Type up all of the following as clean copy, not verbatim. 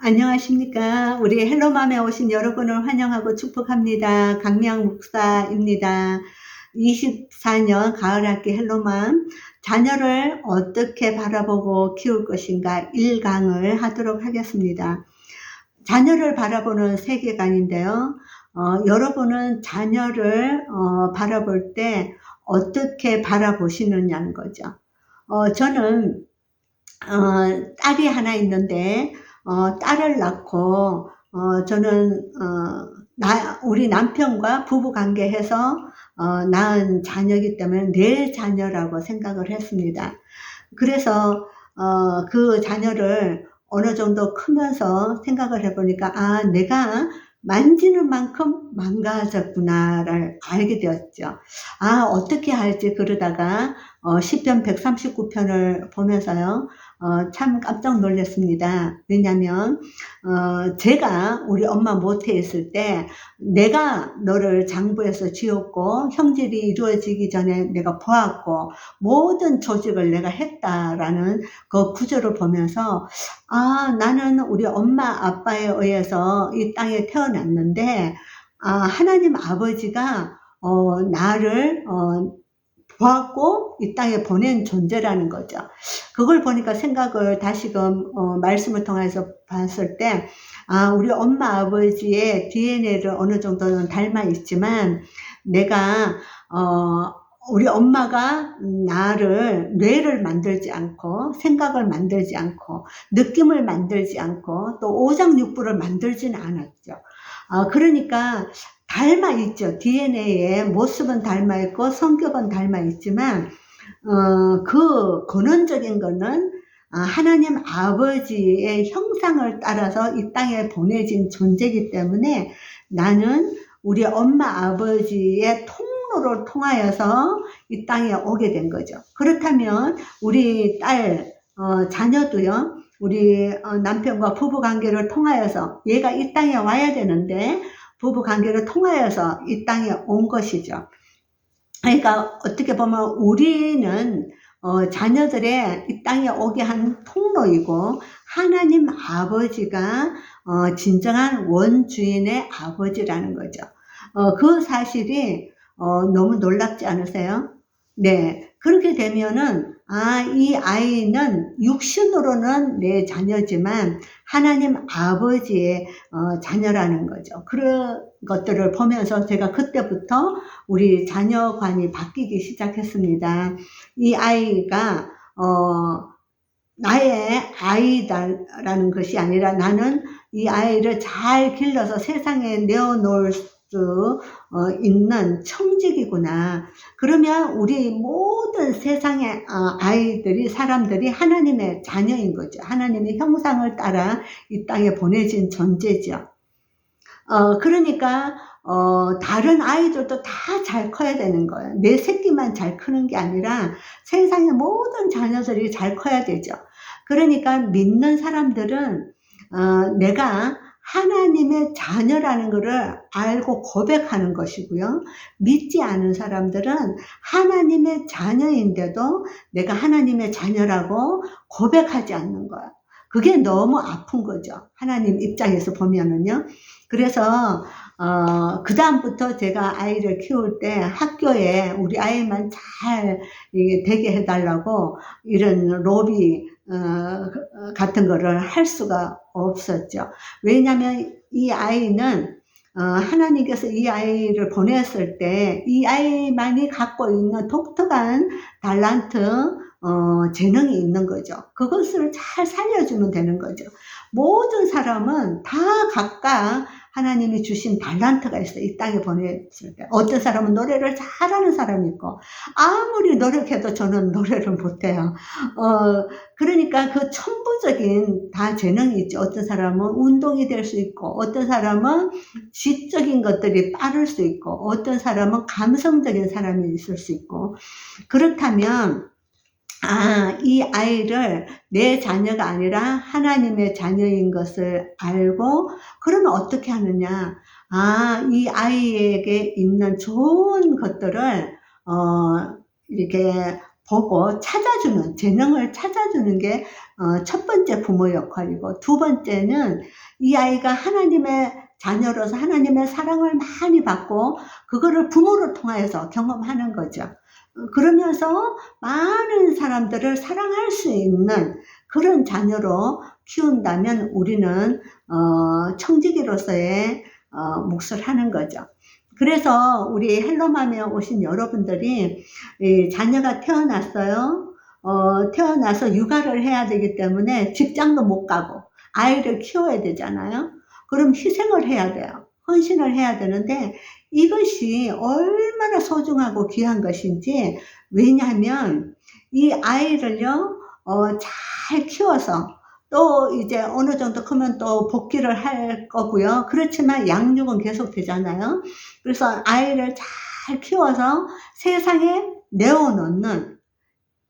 안녕하십니까. 우리 헬로맘에 오신 여러분을 환영하고 축복합니다. 강미양 목사입니다. 24년 가을학기 헬로맘, 자녀를 어떻게 바라보고 키울 것인가 1강을 하도록 하겠습니다. 자녀를 바라보는 세계관인데요. 여러분은 자녀를 바라볼 때 어떻게 바라보시느냐는 거죠. 저는 딸이 하나 있는데, 딸을 낳고, 저는, 우리 남편과 부부 관계해서, 낳은 자녀이기 때문에 내 자녀라고 생각을 했습니다. 그래서, 그 자녀를 어느 정도 크면서 생각을 해보니까, 아, 내가 만지는 만큼 망가졌구나를 알게 되었죠. 아, 어떻게 할지 그러다가, 시편 139편을 보면서요. 참 깜짝 놀랐습니다. 왜냐면, 제가 우리 엄마 모태에 있을 때, 내가 너를 장부에서 지었고, 형질이 이루어지기 전에 내가 보았고, 모든 조직을 내가 했다라는 그 구절을 보면서, 아, 나는 우리 엄마, 아빠에 의해서 이 땅에 태어났는데, 아, 하나님 아버지가, 나를, 보았고 이 땅에 보낸 존재라는 거죠. 그걸 보니까 생각을 다시금 말씀을 통해서 봤을 때, 아, 우리 엄마 아버지의 DNA를 어느 정도는 닮아 있지만 내가 우리 엄마가 나를 뇌를 만들지 않고 생각을 만들지 않고 느낌을 만들지 않고 또 오장육부를 만들지는 않았죠. 그러니까 닮아 있죠. DNA의 모습은 닮아 있고 성격은 닮아 있지만 그 근원적인 거는 하나님 아버지의 형상을 따라서 이 땅에 보내진 존재이기 때문에 나는 우리 엄마 아버지의 통로를 통하여서 이 땅에 오게 된 거죠. 그렇다면 우리 딸 자녀도요. 우리 남편과 부부 관계를 통하여서 얘가 이 땅에 와야 되는데 부부 관계를 통하여서 이 땅에 온 것이죠. 그러니까 어떻게 보면 우리는 자녀들의 이 땅에 오게 한 통로이고 하나님 아버지가 진정한 원주인의 아버지라는 거죠. 그 사실이 너무 놀랍지 않으세요? 네. 그렇게 되면은, 아, 이 아이는 육신으로는 내 자녀지만 하나님 아버지의 자녀라는 거죠. 그런 것들을 보면서 제가 그때부터 우리 자녀관이 바뀌기 시작했습니다. 이 아이가, 나의 아이다라는 것이 아니라 나는 이 아이를 잘 길러서 세상에 내어놓을 수 있는 청직이구나. 그러면 우리 모든 세상의 아이들이, 사람들이 하나님의 자녀인 거죠. 하나님의 형상을 따라 이 땅에 보내진 존재죠. 그러니까, 다른 아이들도 다 잘 커야 되는 거예요. 내 새끼만 잘 크는 게 아니라 세상의 모든 자녀들이 잘 커야 되죠. 그러니까 믿는 사람들은, 내가 하나님의 자녀라는 것을 알고 고백하는 것이고요. 믿지 않은 사람들은 하나님의 자녀인데도 내가 하나님의 자녀라고 고백하지 않는 거예요. 그게 너무 아픈 거죠. 하나님 입장에서 보면은요. 그래서 그 다음부터 제가 아이를 키울 때 학교에 우리 아이만 잘 되게 해달라고 이런 로비 같은 거를 할 수가 없었죠. 왜냐하면 이 아이는 하나님께서 이 아이를 보냈을 때 이 아이만이 갖고 있는 독특한 달란트, 재능이 있는 거죠. 그것을 잘 살려주면 되는 거죠. 모든 사람은 다 각각 하나님이 주신 달란트가 있어요. 이 땅에 보냈을 때. 어떤 사람은 노래를 잘하는 사람이 있고, 아무리 노력해도 저는 노래를 못해요. 그러니까 그 천부적인 다 재능이 있죠. 어떤 사람은 운동이 될 수 있고, 어떤 사람은 지적인 것들이 빠를 수 있고, 어떤 사람은 감성적인 사람이 있을 수 있고, 그렇다면, 아, 이 아이를 내 자녀가 아니라 하나님의 자녀인 것을 알고, 그러면 어떻게 하느냐. 아, 이 아이에게 있는 좋은 것들을, 이렇게 보고 찾아주는, 재능을 찾아주는 게, 첫 번째 부모 역할이고, 두 번째는 이 아이가 하나님의 자녀로서 하나님의 사랑을 많이 받고 그거를 부모를 통하여서 경험하는 거죠. 그러면서 많은 사람들을 사랑할 수 있는 그런 자녀로 키운다면 우리는 청지기로서의 몫을 하는 거죠. 그래서 우리 헬로맘에 오신 여러분들이 자녀가 태어났어요. 태어나서 육아를 해야 되기 때문에 직장도 못 가고 아이를 키워야 되잖아요. 그럼 희생을 해야 돼요. 헌신을 해야 되는데 이것이 얼마나 소중하고 귀한 것인지, 왜냐하면 이 아이를요 잘 키워서 또 이제 어느 정도 크면 또 복귀를 할 거고요. 그렇지만 양육은 계속 되잖아요. 그래서 아이를 잘 키워서 세상에 내어놓는,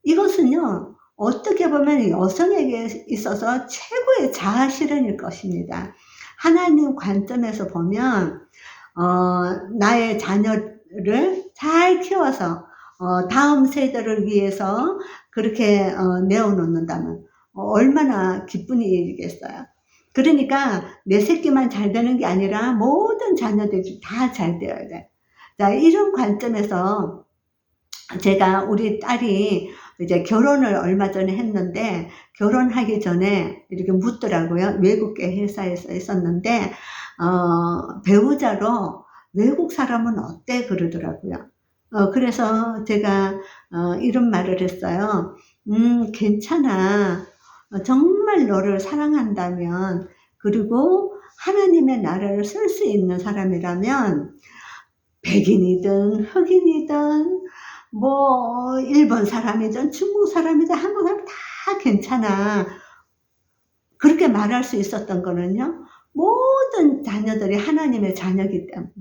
이것은요 어떻게 보면 여성에게 있어서 최고의 자아 실현일 것입니다. 하나님 관점에서 보면 나의 자녀를 잘 키워서 다음 세대를 위해서 그렇게 내어놓는다면 얼마나 기쁜 일이겠어요. 그러니까 내 새끼만 잘 되는 게 아니라 모든 자녀들이 다 잘 되어야 돼. 자, 이런 관점에서 제가 우리 딸이 이제 결혼을 얼마 전에 했는데, 결혼하기 전에 이렇게 묻더라고요. 외국계 회사에서 있었는데 배우자로 외국 사람은 어때? 그러더라고요. 그래서 제가 이런 말을 했어요. 괜찮아. 정말 너를 사랑한다면, 그리고 하나님의 나라를 쓸 수 있는 사람이라면 백인이든 흑인이든 뭐 일본 사람이든 중국 사람이든 한국 사람 다 괜찮아. 그렇게 말할 수 있었던 거는요, 모든 자녀들이 하나님의 자녀이기 때문에.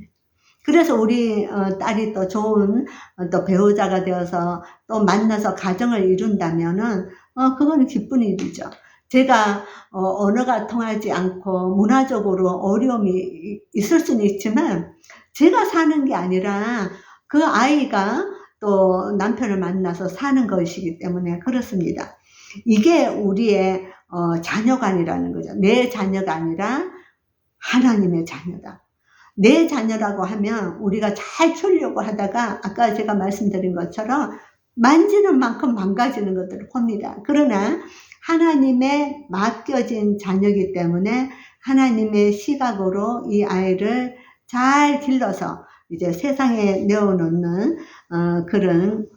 그래서 우리 딸이 또 좋은 또 배우자가 되어서 또 만나서 가정을 이룬다면은 그거는 기쁜 일이죠. 제가 언어가 통하지 않고 문화적으로 어려움이 있을 수는 있지만 제가 사는 게 아니라 그 아이가 또 남편을 만나서 사는 것이기 때문에 그렇습니다. 이게 우리의 자녀관이라는 거죠. 내 자녀가 아니라 하나님의 자녀다. 내 자녀라고 하면 우리가 잘 키우려고 하다가 아까 제가 말씀드린 것처럼 만지는 만큼 망가지는 것들을 봅니다. 그러나 하나님의 맡겨진 자녀이기 때문에 하나님의 시각으로 이 아이를 잘 길러서 이제 세상에 내어놓는 그런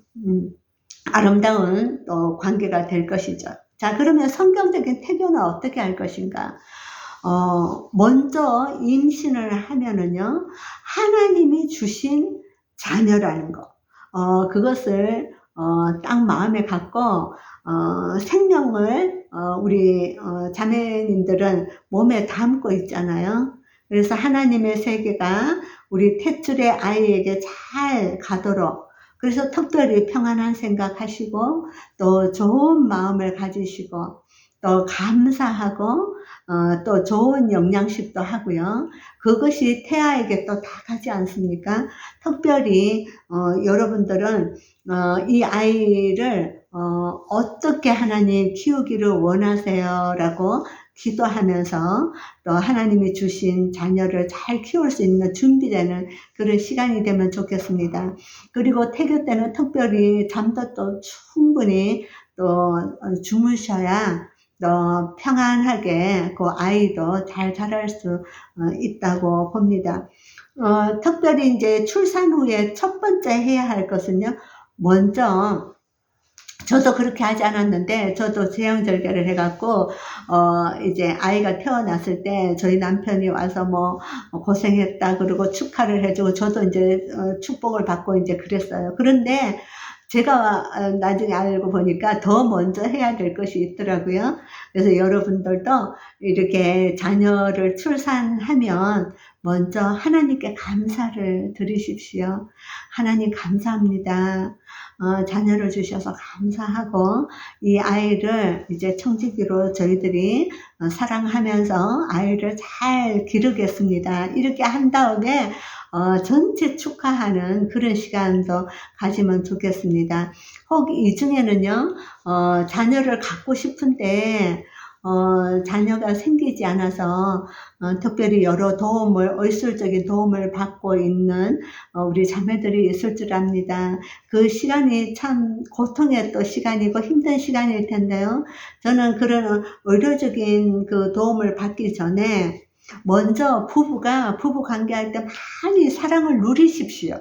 아름다운 또 관계가 될 것이죠. 자, 그러면 성경적인 태교는 어떻게 할 것인가? 먼저 임신을 하면은요, 하나님이 주신 자녀라는 거, 그것을 딱 마음에 갖고 생명을 우리 자매님들은 몸에 담고 있잖아요. 그래서 하나님의 세계가 우리 탯줄의 아이에게 잘 가도록, 그래서 특별히 평안한 생각하시고 또 좋은 마음을 가지시고 또 감사하고 또 좋은 영양식도 하고요. 그것이 태아에게 또 다 가지 않습니까? 특별히 여러분들은 이 아이를 어떻게 하나님 키우기를 원하세요? 라고 기도하면서 또 하나님이 주신 자녀를 잘 키울 수 있는 준비되는 그런 시간이 되면 좋겠습니다. 그리고 태교 때는 특별히 잠도 또 충분히 또 주무셔야 또 평안하게 그 아이도 잘 자랄 수 있다고 봅니다. 특별히 이제 출산 후에 첫 번째 해야 할 것은요, 먼저 저도 그렇게 하지 않았는데, 저도 제왕절개를 해갖고, 이제 아이가 태어났을 때 저희 남편이 와서 뭐, 고생했다, 그러고 축하를 해주고, 저도 이제, 축복을 받고 이제 그랬어요. 그런데, 제가 나중에 알고 보니까 더 먼저 해야 될 것이 있더라고요. 그래서 여러분들도 이렇게 자녀를 출산하면 먼저 하나님께 감사를 드리십시오. 하나님 감사합니다. 자녀를 주셔서 감사하고 이 아이를 이제 청지기로 저희들이 사랑하면서 아이를 잘 기르겠습니다. 이렇게 한 다음에 전체 축하하는 그런 시간도 가지면 좋겠습니다. 혹 이 중에는요, 자녀를 갖고 싶은데, 자녀가 생기지 않아서, 특별히 여러 도움을, 의술적인 도움을 받고 있는, 우리 자매들이 있을 줄 압니다. 그 시간이 참 고통의 또 시간이고 힘든 시간일 텐데요. 저는 그런 의료적인 그 도움을 받기 전에 먼저 부부 관계할 때 많이 사랑을 누리십시오.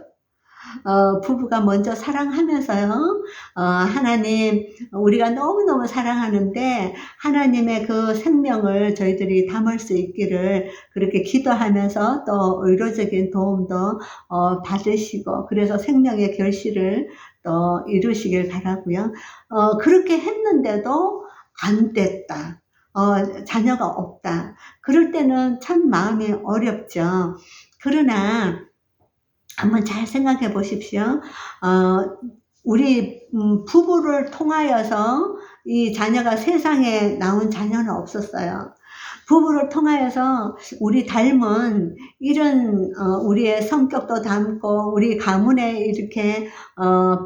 부부가 먼저 사랑하면서요, 하나님, 우리가 너무너무 사랑하는데, 하나님의 그 생명을 저희들이 담을 수 있기를 그렇게 기도하면서 또 의료적인 도움도 받으시고, 그래서 생명의 결실을 또 이루시길 바라고요. 그렇게 했는데도 안 됐다. 자녀가 없다. 그럴 때는 참 마음이 어렵죠. 그러나, 한번 잘 생각해 보십시오. 우리 부부를 통하여서 이 자녀가 세상에 나온 자녀는 없었어요. 부부를 통하여서 우리 닮은 이런 우리의 성격도 닮고 우리 가문에 이렇게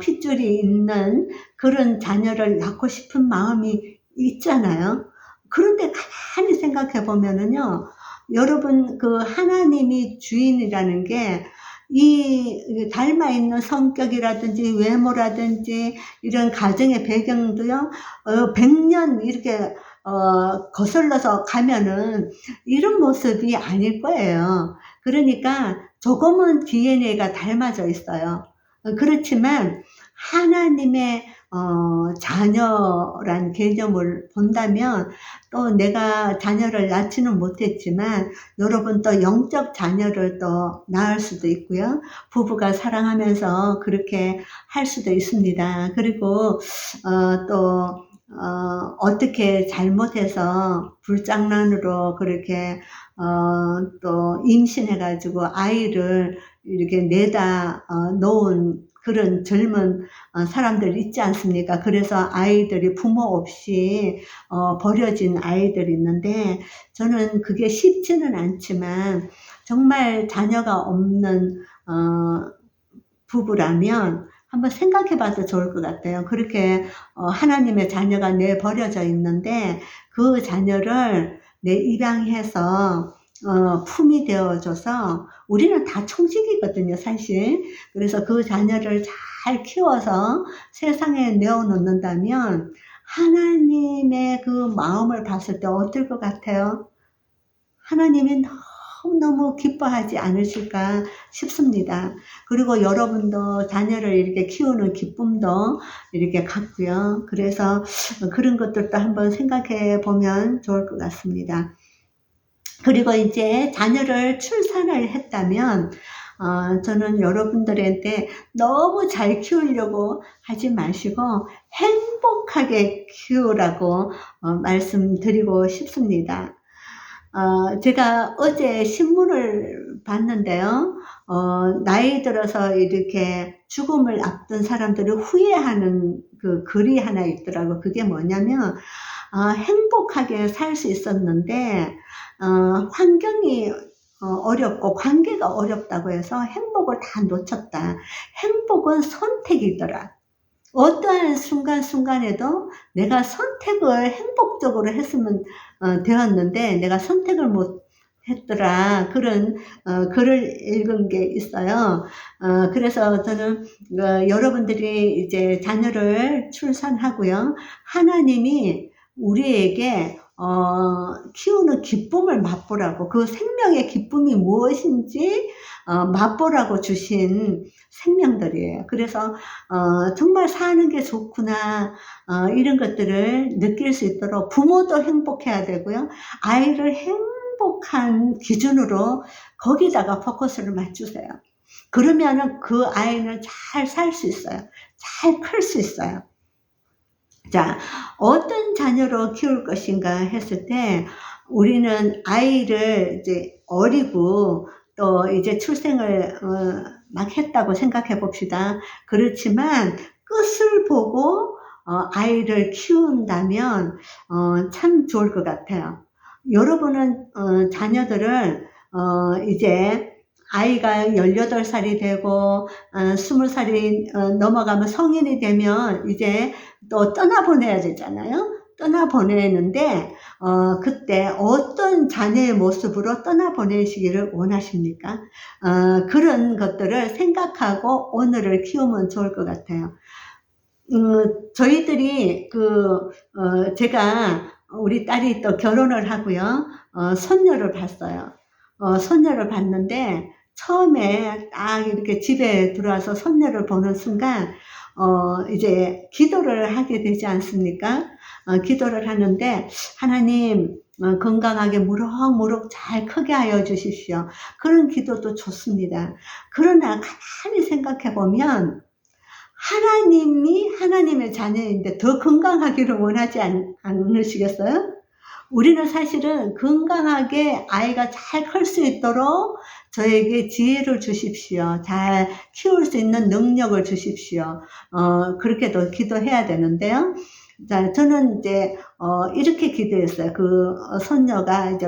핏줄이 있는 그런 자녀를 낳고 싶은 마음이 있잖아요. 그런데 가만히 생각해 보면은요, 여러분 그 하나님이 주인이라는 게 이 닮아 있는 성격이라든지 외모라든지 이런 가정의 배경도요, 100년 이렇게 거슬러서 가면은 이런 모습이 아닐 거예요. 그러니까 조금은 DNA가 닮아져 있어요. 그렇지만 하나님의 자녀란 개념을 본다면, 또 내가 자녀를 낳지는 못했지만 여러분 또 영적 자녀를 또 낳을 수도 있고요. 부부가 사랑하면서 그렇게 할 수도 있습니다. 그리고 또 어떻게 잘못해서 불장난으로 그렇게 또 임신해 가지고 아이를 이렇게 내다 놓은 그런 젊은 사람들 있지 않습니까? 그래서 아이들이 부모 없이 버려진 아이들이 있는데, 저는 그게 쉽지는 않지만 정말 자녀가 없는 부부라면 한번 생각해 봐도 좋을 것 같아요. 그렇게 하나님의 자녀가 내버려져 있는데 그 자녀를 내 입양해서 품이 되어줘서, 우리는 다 청직이거든요, 사실. 그래서 그 자녀를 잘 키워서 세상에 내어놓는다면 하나님의 그 마음을 봤을 때 어떨 것 같아요? 하나님이 너무너무 기뻐하지 않으실까 싶습니다. 그리고 여러분도 자녀를 이렇게 키우는 기쁨도 이렇게 갖고요. 그래서 그런 것들도 한번 생각해 보면 좋을 것 같습니다. 그리고 이제 자녀를 출산을 했다면, 저는 여러분들한테 너무 잘 키우려고 하지 마시고 행복하게 키우라고 말씀드리고 싶습니다. 제가 어제 신문을 봤는데요. 나이 들어서 이렇게 죽음을 앞둔 사람들이 후회하는 그 글이 하나 있더라고요. 그게 뭐냐면, 행복하게 살 수 있었는데, 환경이 어렵고 관계가 어렵다고 해서 행복을 다 놓쳤다. 행복은 선택이더라. 어떠한 순간순간에도 내가 선택을 행복적으로 했으면 되었는데 내가 선택을 못 했더라. 그런 글을 읽은 게 있어요. 그래서 저는 여러분들이 이제 자녀를 출산하고요, 하나님이 우리에게 키우는 기쁨을 맛보라고, 그 생명의 기쁨이 무엇인지 맛보라고 주신 생명들이에요. 그래서 정말 사는 게 좋구나, 이런 것들을 느낄 수 있도록 부모도 행복해야 되고요, 아이를 행복한 기준으로 거기다가 포커스를 맞추세요. 그러면은 그 아이는 잘 살 수 있어요. 잘 클 수 있어요. 자, 어떤 자녀로 키울 것인가 했을 때, 우리는 아이를 이제 어리고 또 이제 출생을 막 했다고 생각해 봅시다. 그렇지만 끝을 보고 아이를 키운다면 참 좋을 것 같아요. 여러분은 자녀들을 이제 아이가 18살이 되고 20살이 넘어가면 성인이 되면 이제 또 떠나보내야 되잖아요. 떠나보내는데 그때 어떤 자녀의 모습으로 떠나보내시기를 원하십니까? 그런 것들을 생각하고 오늘을 키우면 좋을 것 같아요. 저희들이 제가 우리 딸이 또 결혼을 하고요. 손녀를 봤어요. 손녀를 봤는데 처음에 딱 이렇게 집에 들어와서 손녀를 보는 순간 이제 기도를 하게 되지 않습니까? 기도를 하는데 하나님 건강하게 무럭무럭 잘 크게 하여 주십시오. 그런 기도도 좋습니다. 그러나 가만히 생각해 보면 하나님이 하나님의 자녀인데 더 건강하기를 원하지 않으시겠어요? 우리는 사실은 건강하게 아이가 잘 클 수 있도록 저에게 지혜를 주십시오. 잘 키울 수 있는 능력을 주십시오. 그렇게도 기도해야 되는데요. 자, 저는 이제 이렇게 기도했어요. 손녀가 이제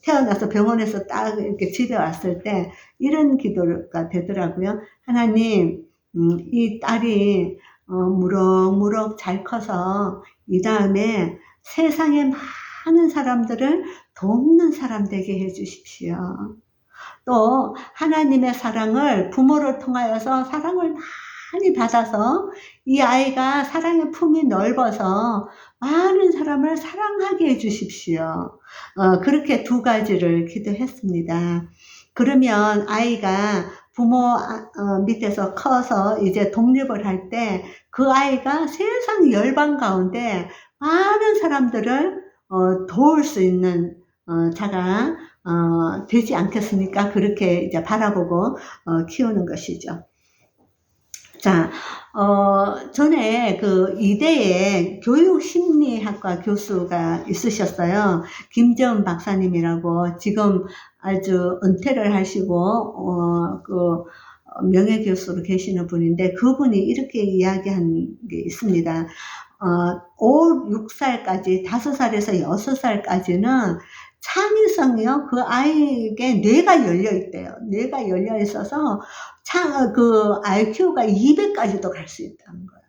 태어나서 병원에서 딱 이렇게 집에 왔을 때 이런 기도가 되더라고요. 하나님, 이 딸이 무럭무럭 잘 커서 이 다음에 세상에 많은 사람들을 돕는 사람 되게 해주십시오. 또 하나님의 사랑을 부모를 통하여서 사랑을 많이 받아서 이 아이가 사랑의 품이 넓어서 많은 사람을 사랑하게 해주십시오. 그렇게 두 가지를 기도했습니다. 그러면 아이가 부모 밑에서 커서 이제 독립을 할 때 그 아이가 세상 열방 가운데 많은 사람들을 도울 수 있는 자가 되지 않겠습니까? 그렇게 이제 바라보고 키우는 것이죠. 자, 전에 이대에 교육심리학과 교수가 있으셨어요. 김재원 박사님이라고 지금 아주 은퇴를 하시고 명예교수로 계시는 분인데 그분이 이렇게 이야기한 게 있습니다. 5, 6살까지 5살에서 6살까지는 창의성이요. 그 아이에게 뇌가 열려 있대요. 뇌가 열려 있어서 IQ가 200까지도 갈 수 있다는 거예요.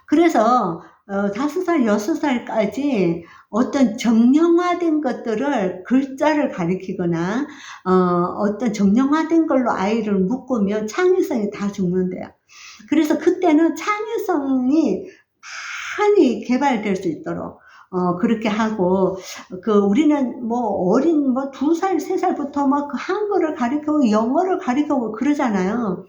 그래서 5살, 6살까지 어떤 정형화된 것들을 글자를 가리키거나 어떤 정형화된 걸로 아이를 묶으면 창의성이 다 죽는데요. 그래서 그때는 창의성이 많이 개발될 수 있도록 그렇게 하고 우리는 어린 2살, 3살부터 한글을 가르치고 영어를 가르치고 그러잖아요.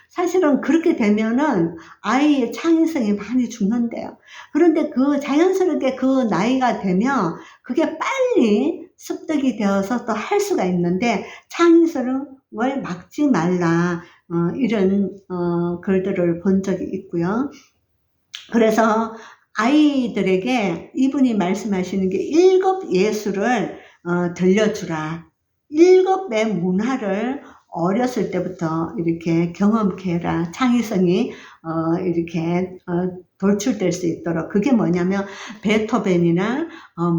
사실은 그렇게 되면은 아이의 창의성이 많이 죽는데요. 그런데 자연스럽게 그 나이가 되면 그게 빨리 습득이 되어서 또 할 수가 있는데 창의성을 막지 말라. 이런 글들을 본 적이 있고요. 그래서 아이들에게 이분이 말씀하시는 게 7 예술을 들려주라. 7의 문화를 어렸을 때부터 이렇게 경험케 해라. 창의성이 이렇게 돌출될 수 있도록. 그게 뭐냐면 베토벤이나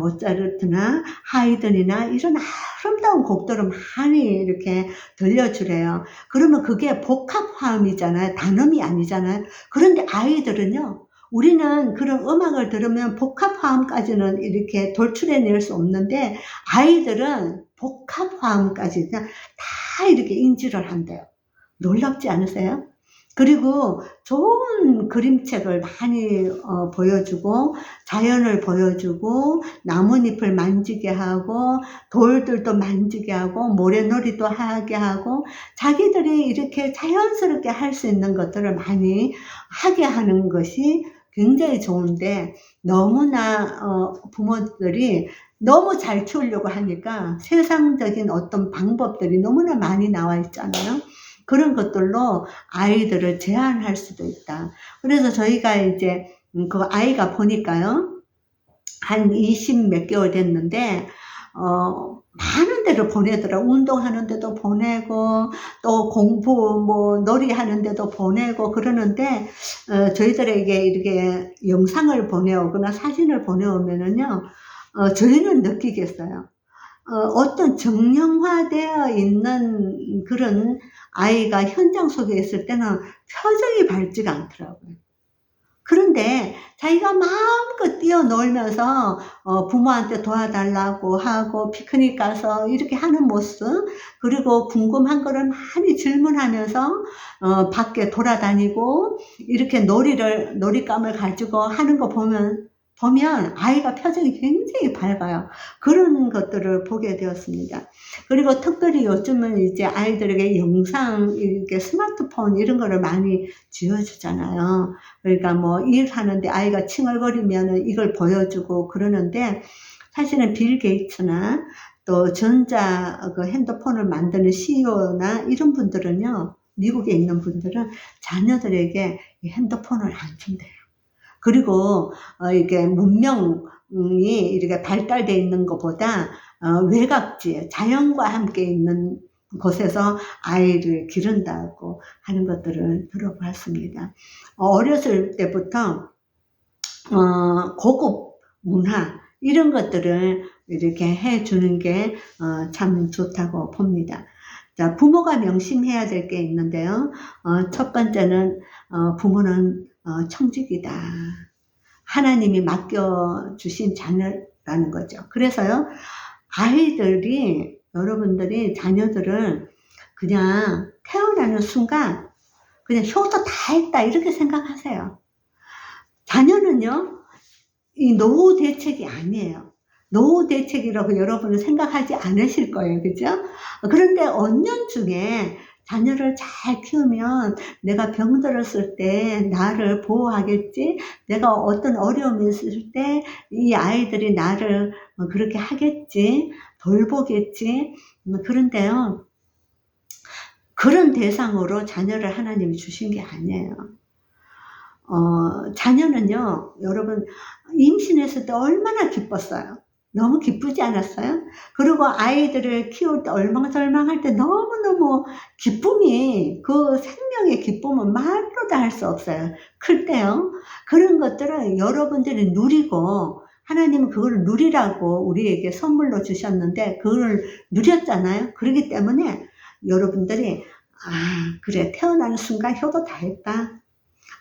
모차르트나 하이든이나 이런 아름다운 곡들을 많이 이렇게 들려주래요. 그러면 그게 복합화음이잖아요. 단음이 아니잖아요. 그런데 아이들은요. 우리는 그런 음악을 들으면 복합화음까지는 이렇게 돌출해낼 수 없는데 아이들은 복합화음까지 그냥 다 이렇게 인지를 한대요. 놀랍지 않으세요? 그리고 좋은 그림책을 많이 보여주고 자연을 보여주고 나뭇잎을 만지게 하고 돌들도 만지게 하고 모래놀이도 하게 하고 자기들이 이렇게 자연스럽게 할 수 있는 것들을 많이 하게 하는 것이 굉장히 좋은데 너무나 부모들이 너무 잘 키우려고 하니까 세상적인 어떤 방법들이 너무나 많이 나와 있잖아요. 그런 것들로 아이들을 제한할 수도 있다. 그래서 저희가 이제 그 아이가 보니까요. 한 20 몇 개월 됐는데 많은 데를 보내더라. 운동하는 데도 보내고 또 공부 놀이 하는 데도 보내고 그러는데 저희들에게 이렇게 영상을 보내오거나 사진을 보내오면은요. 저희는 느끼겠어요. 어떤 정형화되어 있는 그런 아이가 현장 속에 있을 때는 표정이 밝지가 않더라고요. 그런데 자기가 마음껏 뛰어놀면서 부모한테 도와달라고 하고 피크닉 가서 이렇게 하는 모습, 그리고 궁금한 거를 많이 질문하면서 밖에 돌아다니고 이렇게 놀잇감을 가지고 하는 거 보면 아이가 표정이 굉장히 밝아요. 그런 것들을 보게 되었습니다. 그리고 특별히 요즘은 이제 아이들에게 영상, 이렇게 스마트폰 이런 거를 많이 쥐어주잖아요. 그러니까 뭐 일하는데 아이가 칭얼거리면은 이걸 보여주고 그러는데, 사실은 빌 게이츠나 또 전자 그 핸드폰을 만드는 CEO나 이런 분들은요, 미국에 있는 분들은 자녀들에게 이 핸드폰을 안 준대요. 그리고 이게 문명이 이렇게 발달되어 있는 것보다 외곽지에 자연과 함께 있는 곳에서 아이를 기른다고 하는 것들을 들어봤습니다. 어렸을 때부터 고급 문화 이런 것들을 이렇게 해주는 게 참 좋다고 봅니다. 자, 부모가 명심해야 될 게 있는데요. 첫 번째는 부모는 청직이다. 하나님이 맡겨주신 자녀라는 거죠. 그래서요, 여러분들이 자녀들을 그냥 태어나는 순간 그냥 효도 다 했다 이렇게 생각하세요. 자녀는요, 이 노후 대책이 아니에요. 노후 대책이라고 여러분은 생각하지 않으실 거예요. 그죠? 그런데 언년중에 자녀를 잘 키우면 내가 병들었을 때 나를 보호하겠지, 내가 어떤 어려움이 있을 때 이 아이들이 나를 그렇게 하겠지, 돌보겠지. 그런데요, 그런 대상으로 자녀를 하나님이 주신 게 아니에요. 자녀는요, 여러분, 임신했을 때 얼마나 기뻤어요. 너무 기쁘지 않았어요? 그리고 아이들을 키울 때 얼망설망할 때 너무너무 기쁨이, 그 생명의 기쁨은 말로 다 할 수 없어요. 클 때요. 그런 것들을 여러분들이 누리고, 하나님은 그걸 누리라고 우리에게 선물로 주셨는데, 그걸 누렸잖아요. 그렇기 때문에 여러분들이, 그래, 태어나는 순간 효도 다 했다.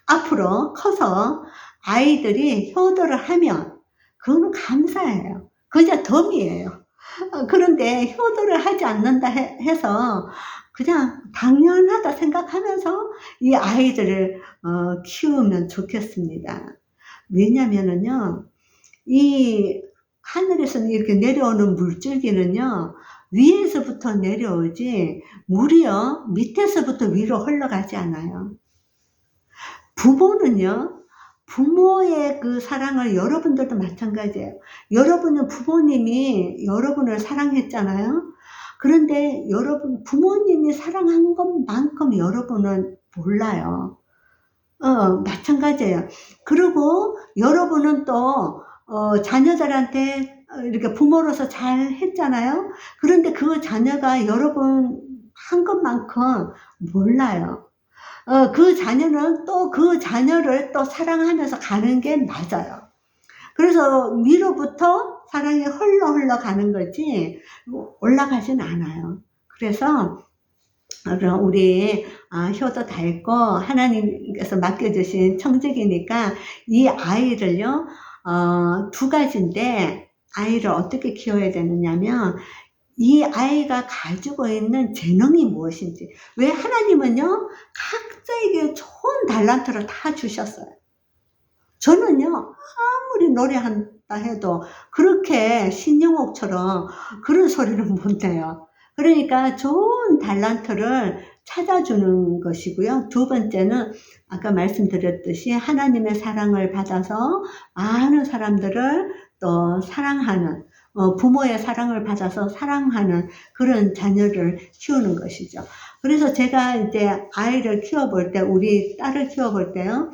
앞으로 커서 아이들이 효도를 하면 그거는 감사해요. 그저 덤이에요. 그런데 효도를 하지 않는다 해서 그냥 당연하다 생각하면서 이 아이들을 키우면 좋겠습니다. 왜냐면은요, 이 하늘에서 이렇게 내려오는 물줄기는요, 위에서부터 내려오지 물이요 밑에서부터 위로 흘러가지 않아요. 부모는요, 부모의 그 사랑을, 여러분들도 마찬가지예요. 여러분은 부모님이 여러분을 사랑했잖아요. 그런데 여러분, 부모님이 사랑한 것만큼 여러분은 몰라요. 마찬가지예요. 그리고 여러분은 또 자녀들한테 이렇게 부모로서 잘 했잖아요. 그런데 그 자녀가 여러분 한 것만큼 몰라요. 그 자녀는 또 그 자녀를 또 사랑하면서 가는 게 맞아요. 그래서 위로부터 사랑이 흘러 가는 거지 올라가진 않아요. 그래서 그럼 우리 효도 다 했고 하나님께서 맡겨주신 청직이니까 이 아이를요, 두 가지인데, 아이를 어떻게 키워야 되느냐면 이 아이가 가지고 있는 재능이 무엇인지. 왜 하나님은요, 각자에게 좋은 달란트를 다 주셨어요. 저는요, 아무리 노래한다 해도 그렇게 신영옥처럼 그런 소리를 못 내요. 그러니까 좋은 달란트를 찾아주는 것이고요. 두 번째는 아까 말씀드렸듯이 하나님의 사랑을 받아서 많은 사람들을 또 사랑하는, 부모의 사랑을 받아서 사랑하는 그런 자녀를 키우는 것이죠. 그래서 제가 이제 아이를 키워볼 때, 우리 딸을 키워볼 때요,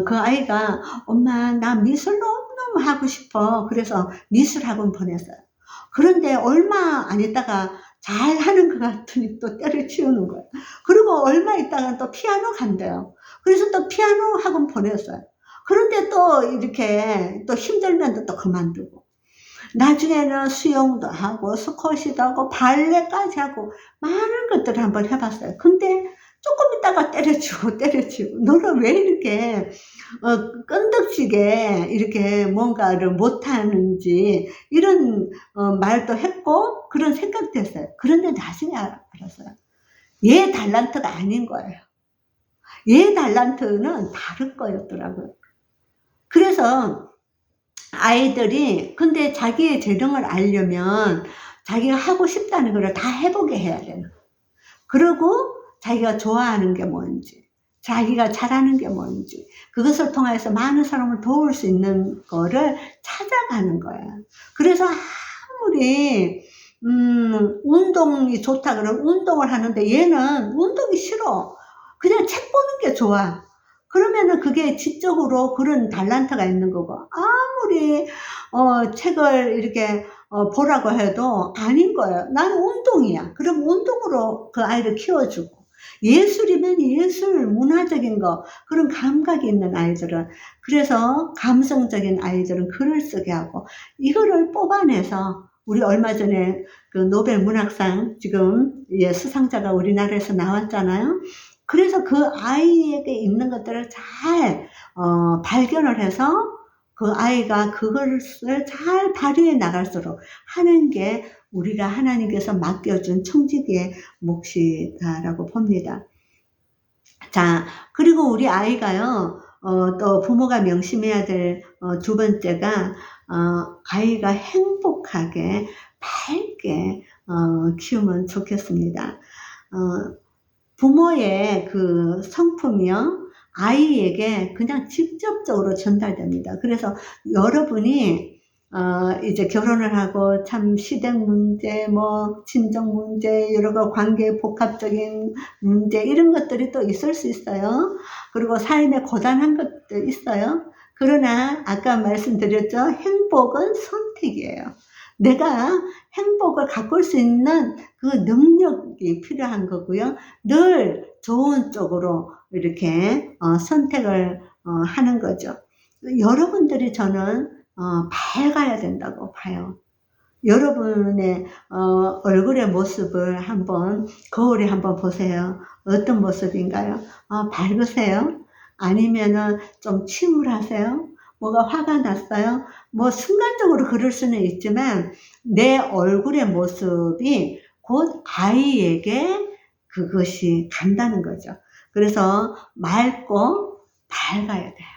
그 아이가 엄마 나 미술 너무너무 하고 싶어. 그래서 미술학원 보냈어요. 그런데 얼마 안 있다가 잘하는 것 같으니 또 때를 치우는 거예요. 그리고 얼마 있다가 또 피아노 간대요. 그래서 또 피아노 학원 보냈어요. 그런데 또 이렇게 또 힘들면 또 그만두고. 나중에는 수영도 하고 스쿼시도 하고 발레까지 하고 많은 것들을 한번 해봤어요. 근데 조금 있다가 때려치고 때려치고 너는 왜 이렇게 끈덕지게 이렇게 뭔가를 못하는지 이런 말도 했고 그런 생각도 했어요. 그런데 나중에 알았어요. 얘 달란트가 아닌 거예요. 얘 달란트는 다른 거였더라고요. 그래서 아이들이 근데 자기의 재능을 알려면 자기가 하고 싶다는 걸 다 해보게 해야 되는 거예요. 그리고 자기가 좋아하는 게 뭔지, 자기가 잘하는 게 뭔지, 그것을 통해서 많은 사람을 도울 수 있는 거를 찾아가는 거예요. 그래서 아무리 운동이 좋다 그러면 운동을 하는데 얘는 운동이 싫어. 그냥 책 보는 게 좋아. 그러면은 그게 지적으로 그런 달란트가 있는 거고, 아무리 책을 이렇게 보라고 해도 아닌 거예요. 나는 운동이야. 그럼 운동으로 그 아이를 키워주고, 예술이면 예술, 문화적인 거, 그런 감각이 있는 아이들은, 그래서 감성적인 아이들은 글을 쓰게 하고, 이거를 뽑아내서 우리 얼마 전에 그 노벨 문학상 지금 수상자가 우리나라에서 나왔잖아요. 그래서 그 아이에게 있는 것들을 잘 발견을 해서 그 아이가 그것을 잘 발휘해 나갈수록 하는 게 우리가 하나님께서 맡겨준 청지기의 몫이다라고 봅니다. 자, 그리고 우리 아이가요, 또 부모가 명심해야 될 두 번째가 아이가 행복하게 밝게 키우면 좋겠습니다. 부모의 그 성품이요, 아이에게 그냥 직접적으로 전달됩니다. 그래서 여러분이 이제 결혼을 하고 참 시댁 문제, 뭐 친정 문제, 여러 가 관계 복합적인 문제 이런 것들이 또 있을 수 있어요. 그리고 삶에 고단한 것도 있어요. 그러나 아까 말씀드렸죠. 행복은 선택이에요. 내가 행복을 가꿀 수 있는 그 능력이 필요한 거고요. 늘 좋은 쪽으로 이렇게 선택을 하는 거죠. 여러분들이 저는 밝아야 된다고 봐요. 여러분의 얼굴의 모습을 한번 거울에 한번 보세요. 어떤 모습인가요? 밝으세요? 아니면은 좀 침울하세요? 뭐가 화가 났어요? 뭐 순간적으로 그럴 수는 있지만 내 얼굴의 모습이 곧 아이에게 그것이 간다는 거죠. 그래서 맑고 밝아야 돼요.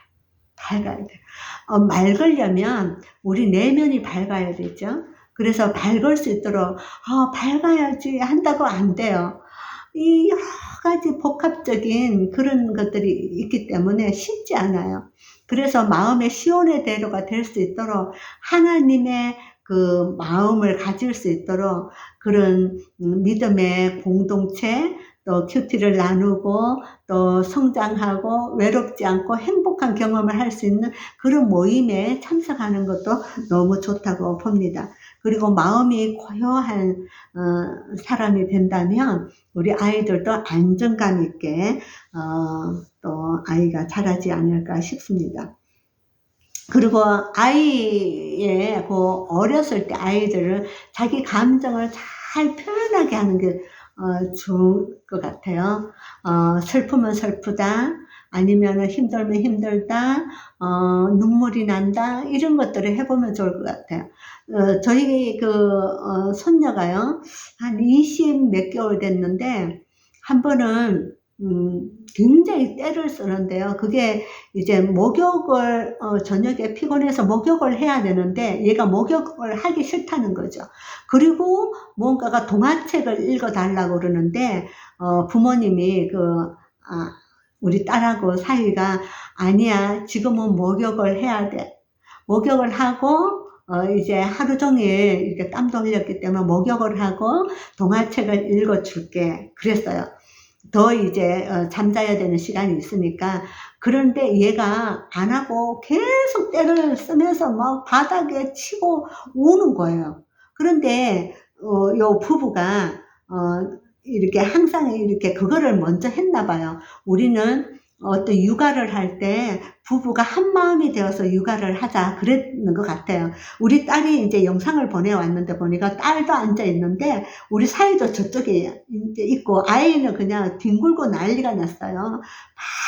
밝아야 돼요. 맑으려면 우리 내면이 밝아야 되죠. 그래서 밝을 수 있도록 밝아야지 한다고 안 돼요. 이 여러 가지 복합적인 그런 것들이 있기 때문에 쉽지 않아요. 그래서 마음의 시온의 대로가 될 수 있도록 하나님의 그 마음을 가질 수 있도록 그런 믿음의 공동체, 또 큐티를 나누고 또 성장하고 외롭지 않고 행복한 경험을 할 수 있는 그런 모임에 참석하는 것도 너무 좋다고 봅니다. 그리고 마음이 고요한 사람이 된다면 우리 아이들도 안정감 있게 또 아이가 자라지 않을까 싶습니다. 그리고 아이의 그 어렸을 때 아이들을 자기 감정을 잘 표현하게 하는 게 좋을 것 같아요. 슬프면 슬프다, 아니면 힘들면 힘들다, 눈물이 난다, 이런 것들을 해보면 좋을 것 같아요. 저희 그 손녀가요, 한 20 몇 개월 됐는데, 한 번은 굉장히 떼를 쓰는데요. 그게 이제 목욕을 저녁에 피곤해서 목욕을 해야 되는데 얘가 목욕을 하기 싫다는 거죠. 그리고 뭔가가 동화책을 읽어달라고 그러는데 부모님이 우리 딸하고 사이가 아니야, 지금은 목욕을 해야 돼. 목욕을 하고 이제 하루 종일 이렇게 땀도 흘렸기 때문에 목욕을 하고 동화책을 읽어줄게 그랬어요. 더 이제 잠자야 되는 시간이 있으니까. 그런데 얘가 안 하고 계속 떼를 쓰면서 막 바닥에 치고 우는 거예요. 그런데 요 부부가 이렇게 항상 이렇게 그거를 먼저 했나 봐요. 우리는 어떤 육아를 할 때 부부가 한 마음이 되어서 육아를 하자 그랬는 것 같아요. 우리 딸이 이제 영상을 보내왔는데 보니까 딸도 앉아 있는데 우리 사이도 저쪽에 이제 있고 아이는 그냥 뒹굴고 난리가 났어요.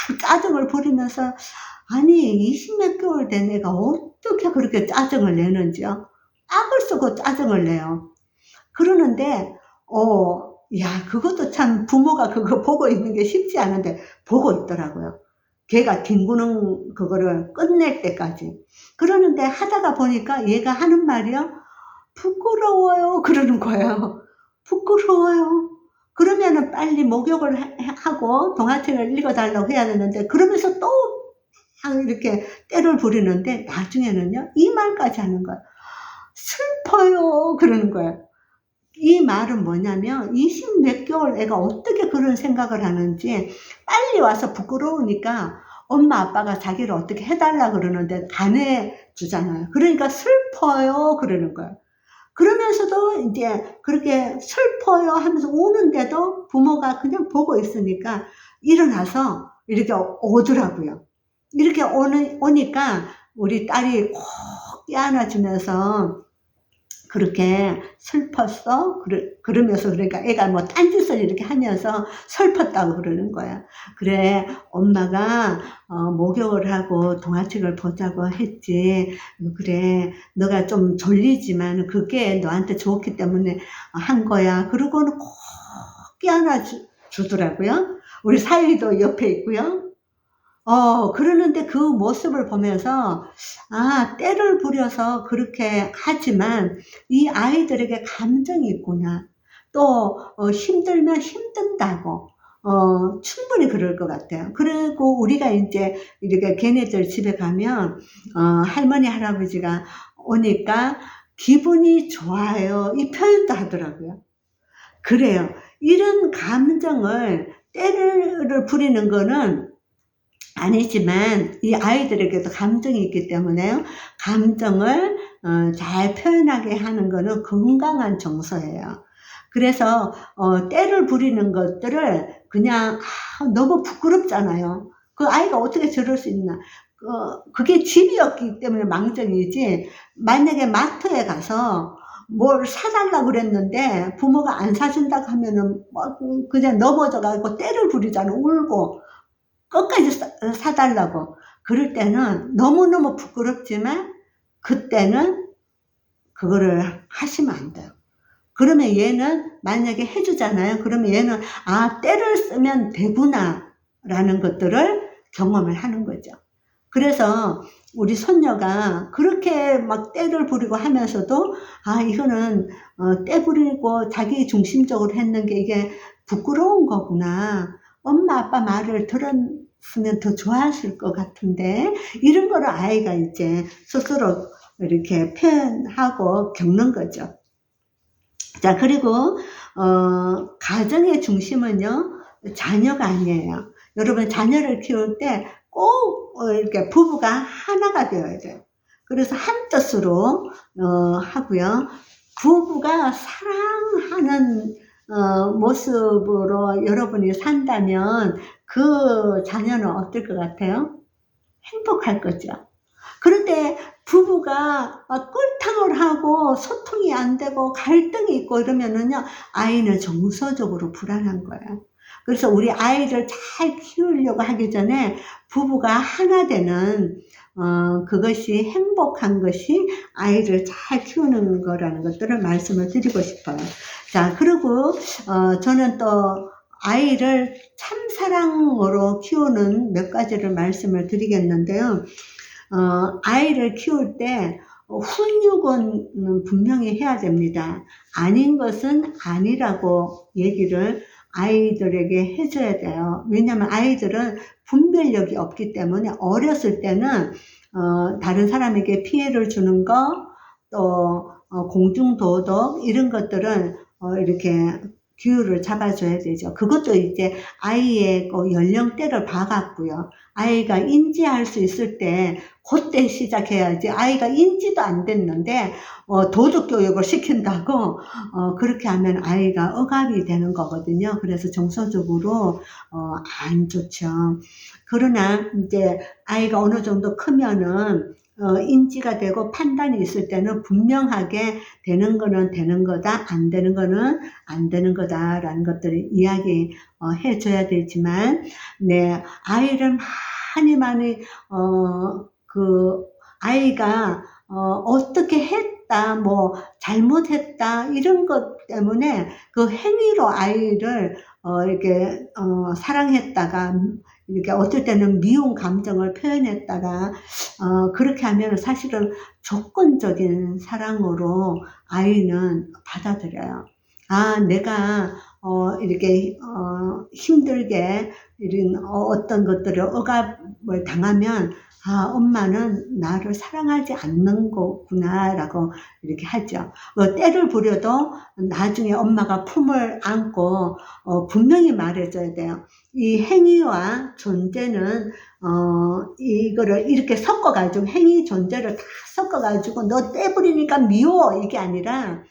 막 짜증을 부리면서 아니 20 몇 개월 된 애가 어떻게 그렇게 짜증을 내는지요. 악을 쓰고 짜증을 내요. 그러는데 야 그것도 참 부모가 그거 보고 있는 게 쉽지 않은데 보고 있더라고요. 걔가 뒹구는 그거를 끝낼 때까지. 그러는데 하다가 보니까 얘가 하는 말이요. "부끄러워요." 그러는 거예요. "부끄러워요." 그러면은 빨리 목욕을 하고 동화책을 읽어 달라고 해야 되는데 그러면서 또 막 이렇게 떼를 부리는데 나중에는요 이 말까지 하는 거예요. "슬퍼요." 그러는 거예요. 이 말은 뭐냐면 20 몇 개월 애가 어떻게 그런 생각을 하는지 빨리 와서 부끄러우니까 엄마 아빠가 자기를 어떻게 해 달라 그러는데 안 해 주잖아요. 그러니까 "슬퍼요." 그러는 거예요. 그러면서도 인제 그렇게 "슬퍼요." 하면서 우는데도 부모가 그냥 보고 있으니까 일어나서 이렇게 오더라고요. 이렇게 오니까 우리 딸이 꼭 껴안아 주면서 그렇게 "슬펐어?" 그러면서 그러니까 애가 뭐 딴짓을 이렇게 하면서 슬펐다고 그러는 거야. "그래 엄마가 목욕을 하고 동화책을 보자고 했지. 그래 너가 좀 졸리지만 그게 너한테 좋기 때문에 한 거야." 그러고는 꼭 껴안아 주더라고요. 우리 사위도 옆에 있고요. 그러는데 그 모습을 보면서 '아 때를 부려서 그렇게 하지만 이 아이들에게 감정이 있구나.' 또 힘들면 힘든다고 충분히 그럴 것 같아요. 그리고 우리가 인제 이렇게 걔네들 집에 가면 할머니, 할아버지가 오니까 "기분이 좋아요." 이 표현도 하더라고요. 그래요. 이런 감정을 때를 부리는 거는 아니지만 이 아이들에게도 감정이 있기 때문에요. 감정을 잘 표현하게 하는 거는 건강한 정서예요. 그래서 떼를 부리는 것들을 그냥 너무 부끄럽잖아요. 그 아이가 어떻게 저럴 수 있나. 그게 집이었기 때문에 망정이지 만약에 마트에 가서 뭘 사 달라고 그랬는데 부모가 안 사 준다고 하면은 뭐 그냥 넘어져 가지고 떼를 부리잖아 울고. 끝까지 사 달라고. 그럴 때는 너무너무 부끄럽지만 그때는 그거를 하시면 안 돼요. 그러면 얘는 만약에 해 주잖아요. 그러면 얘는 '아 때를 쓰면 되구나.'라는 것들을 경험을 하는 거죠. 그래서 우리 손녀가 그렇게 막 떼를 부리고 하면서도 '아 이거는 떼 부리고 자기 중심적으로 했는 게 이게 부끄러운 거구나. 엄마 아빠 말을 들었으면 더 좋아하실 것 같은데.' 이런 거를 아이가 이제 스스로 이렇게 표현하고 겪는 거죠. 자 그리고 가정의 중심은요 자녀가 아니에요. 여러분 자녀를 키울 때 꼭 이렇게 부부가 하나가 되어야 돼요. 그래서 한 뜻으로 하고요. 부부가 사랑하는 모습으로 여러분이 산다면 그 자녀는 어떨 것 같아요? 행복할 거죠. 그런데 부부가 막 꿀탕을 하고 소통이 안 되고 갈등이 있고 이러면은요 아이는 정서적으로 불안한 거예요. 그래서 우리 아이를 잘 키우려고 하기 전에 부부가 하나 되는 그것이 행복한 것이 아이를 잘 키우는 거라는 것들을 말씀을 드리고 싶어요. 자 그리고 저는 또 아이를 참사랑으로 키우는 몇 가지를 말씀을 드리겠는데요. 아이를 키울 때 훈육은 분명히 해야 됩니다. 아닌 것은 아니라고 얘기를 아이들에게 해 줘야 돼요. 왜냐하면 아이들은 분별력이 없기 때문에 어렸을 때는 다른 사람에게 피해를 주는 거 또 공중도덕 이런 것들은 이렇게 규율을 잡아줘야 되죠. 그것도 이제 아이의 그 연령대를 봐갖고요. 아이가 인지할 수 있을 때 그때 시작해야지. 아이가 인지도 안 됐는데 도덕 교육을 시킨다고 그렇게 하면 아이가 억압이 되는 거거든요. 그래서 정서적으로 안 좋죠. 그러나 이제 아이가 어느 정도 크면은 인지가 되고 판단이 있을 때는 분명하게 되는 거는 되는 거다, 안 되는 거는 안 되는 거다라는 것들을 이야기 해줘야 되지만, 네, 아이를 많이 그 아이가 어떻게 했다, 뭐 잘못했다 이런 것 때문에 그 행위로 아이를 이렇게 사랑했다가 이렇게 어떨 때는 미운 감정을 표현했다가 그렇게 하면 사실은 조건적인 사랑으로 아이는 받아들여요. 아, 내가 이렇게 힘들게 이런 어떤 것들을 억압을 당하면 아, 엄마는 나를 사랑하지 않는 거구나 라고 이렇게 하죠. 때를 부려도 나중에 엄마가 품을 안고 분명히 말해줘야 돼요. 이 행위와 존재는 이거를 이렇게 섞어가지고 행위 존재를 다 섞어가지고 너 때 부리니까 미워 이게 아니라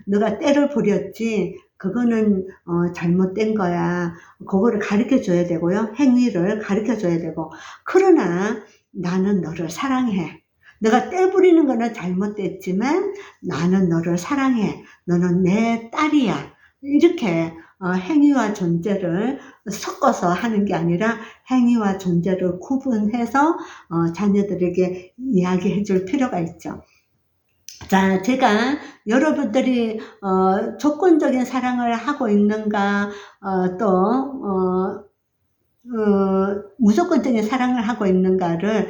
너가 때를 부렸지 그거는 잘못된 거야. 그거를 가르쳐 줘야 되고요. 행위를 가르쳐 줘야 되고. 그러나 나는 너를 사랑해. 너가 때 부리는 거는 잘못됐지만 나는 너를 사랑해. 너는 내 딸이야. 이렇게 행위와 존재를 섞어서 하는 게 아니라 행위와 존재를 구분해서 자녀들에게 이야기해 줄 필요가 있죠. 자, 제가 여러분들이 조건적인 사랑을 하고 있는가, 또 무조건적인 사랑을 하고 있는가를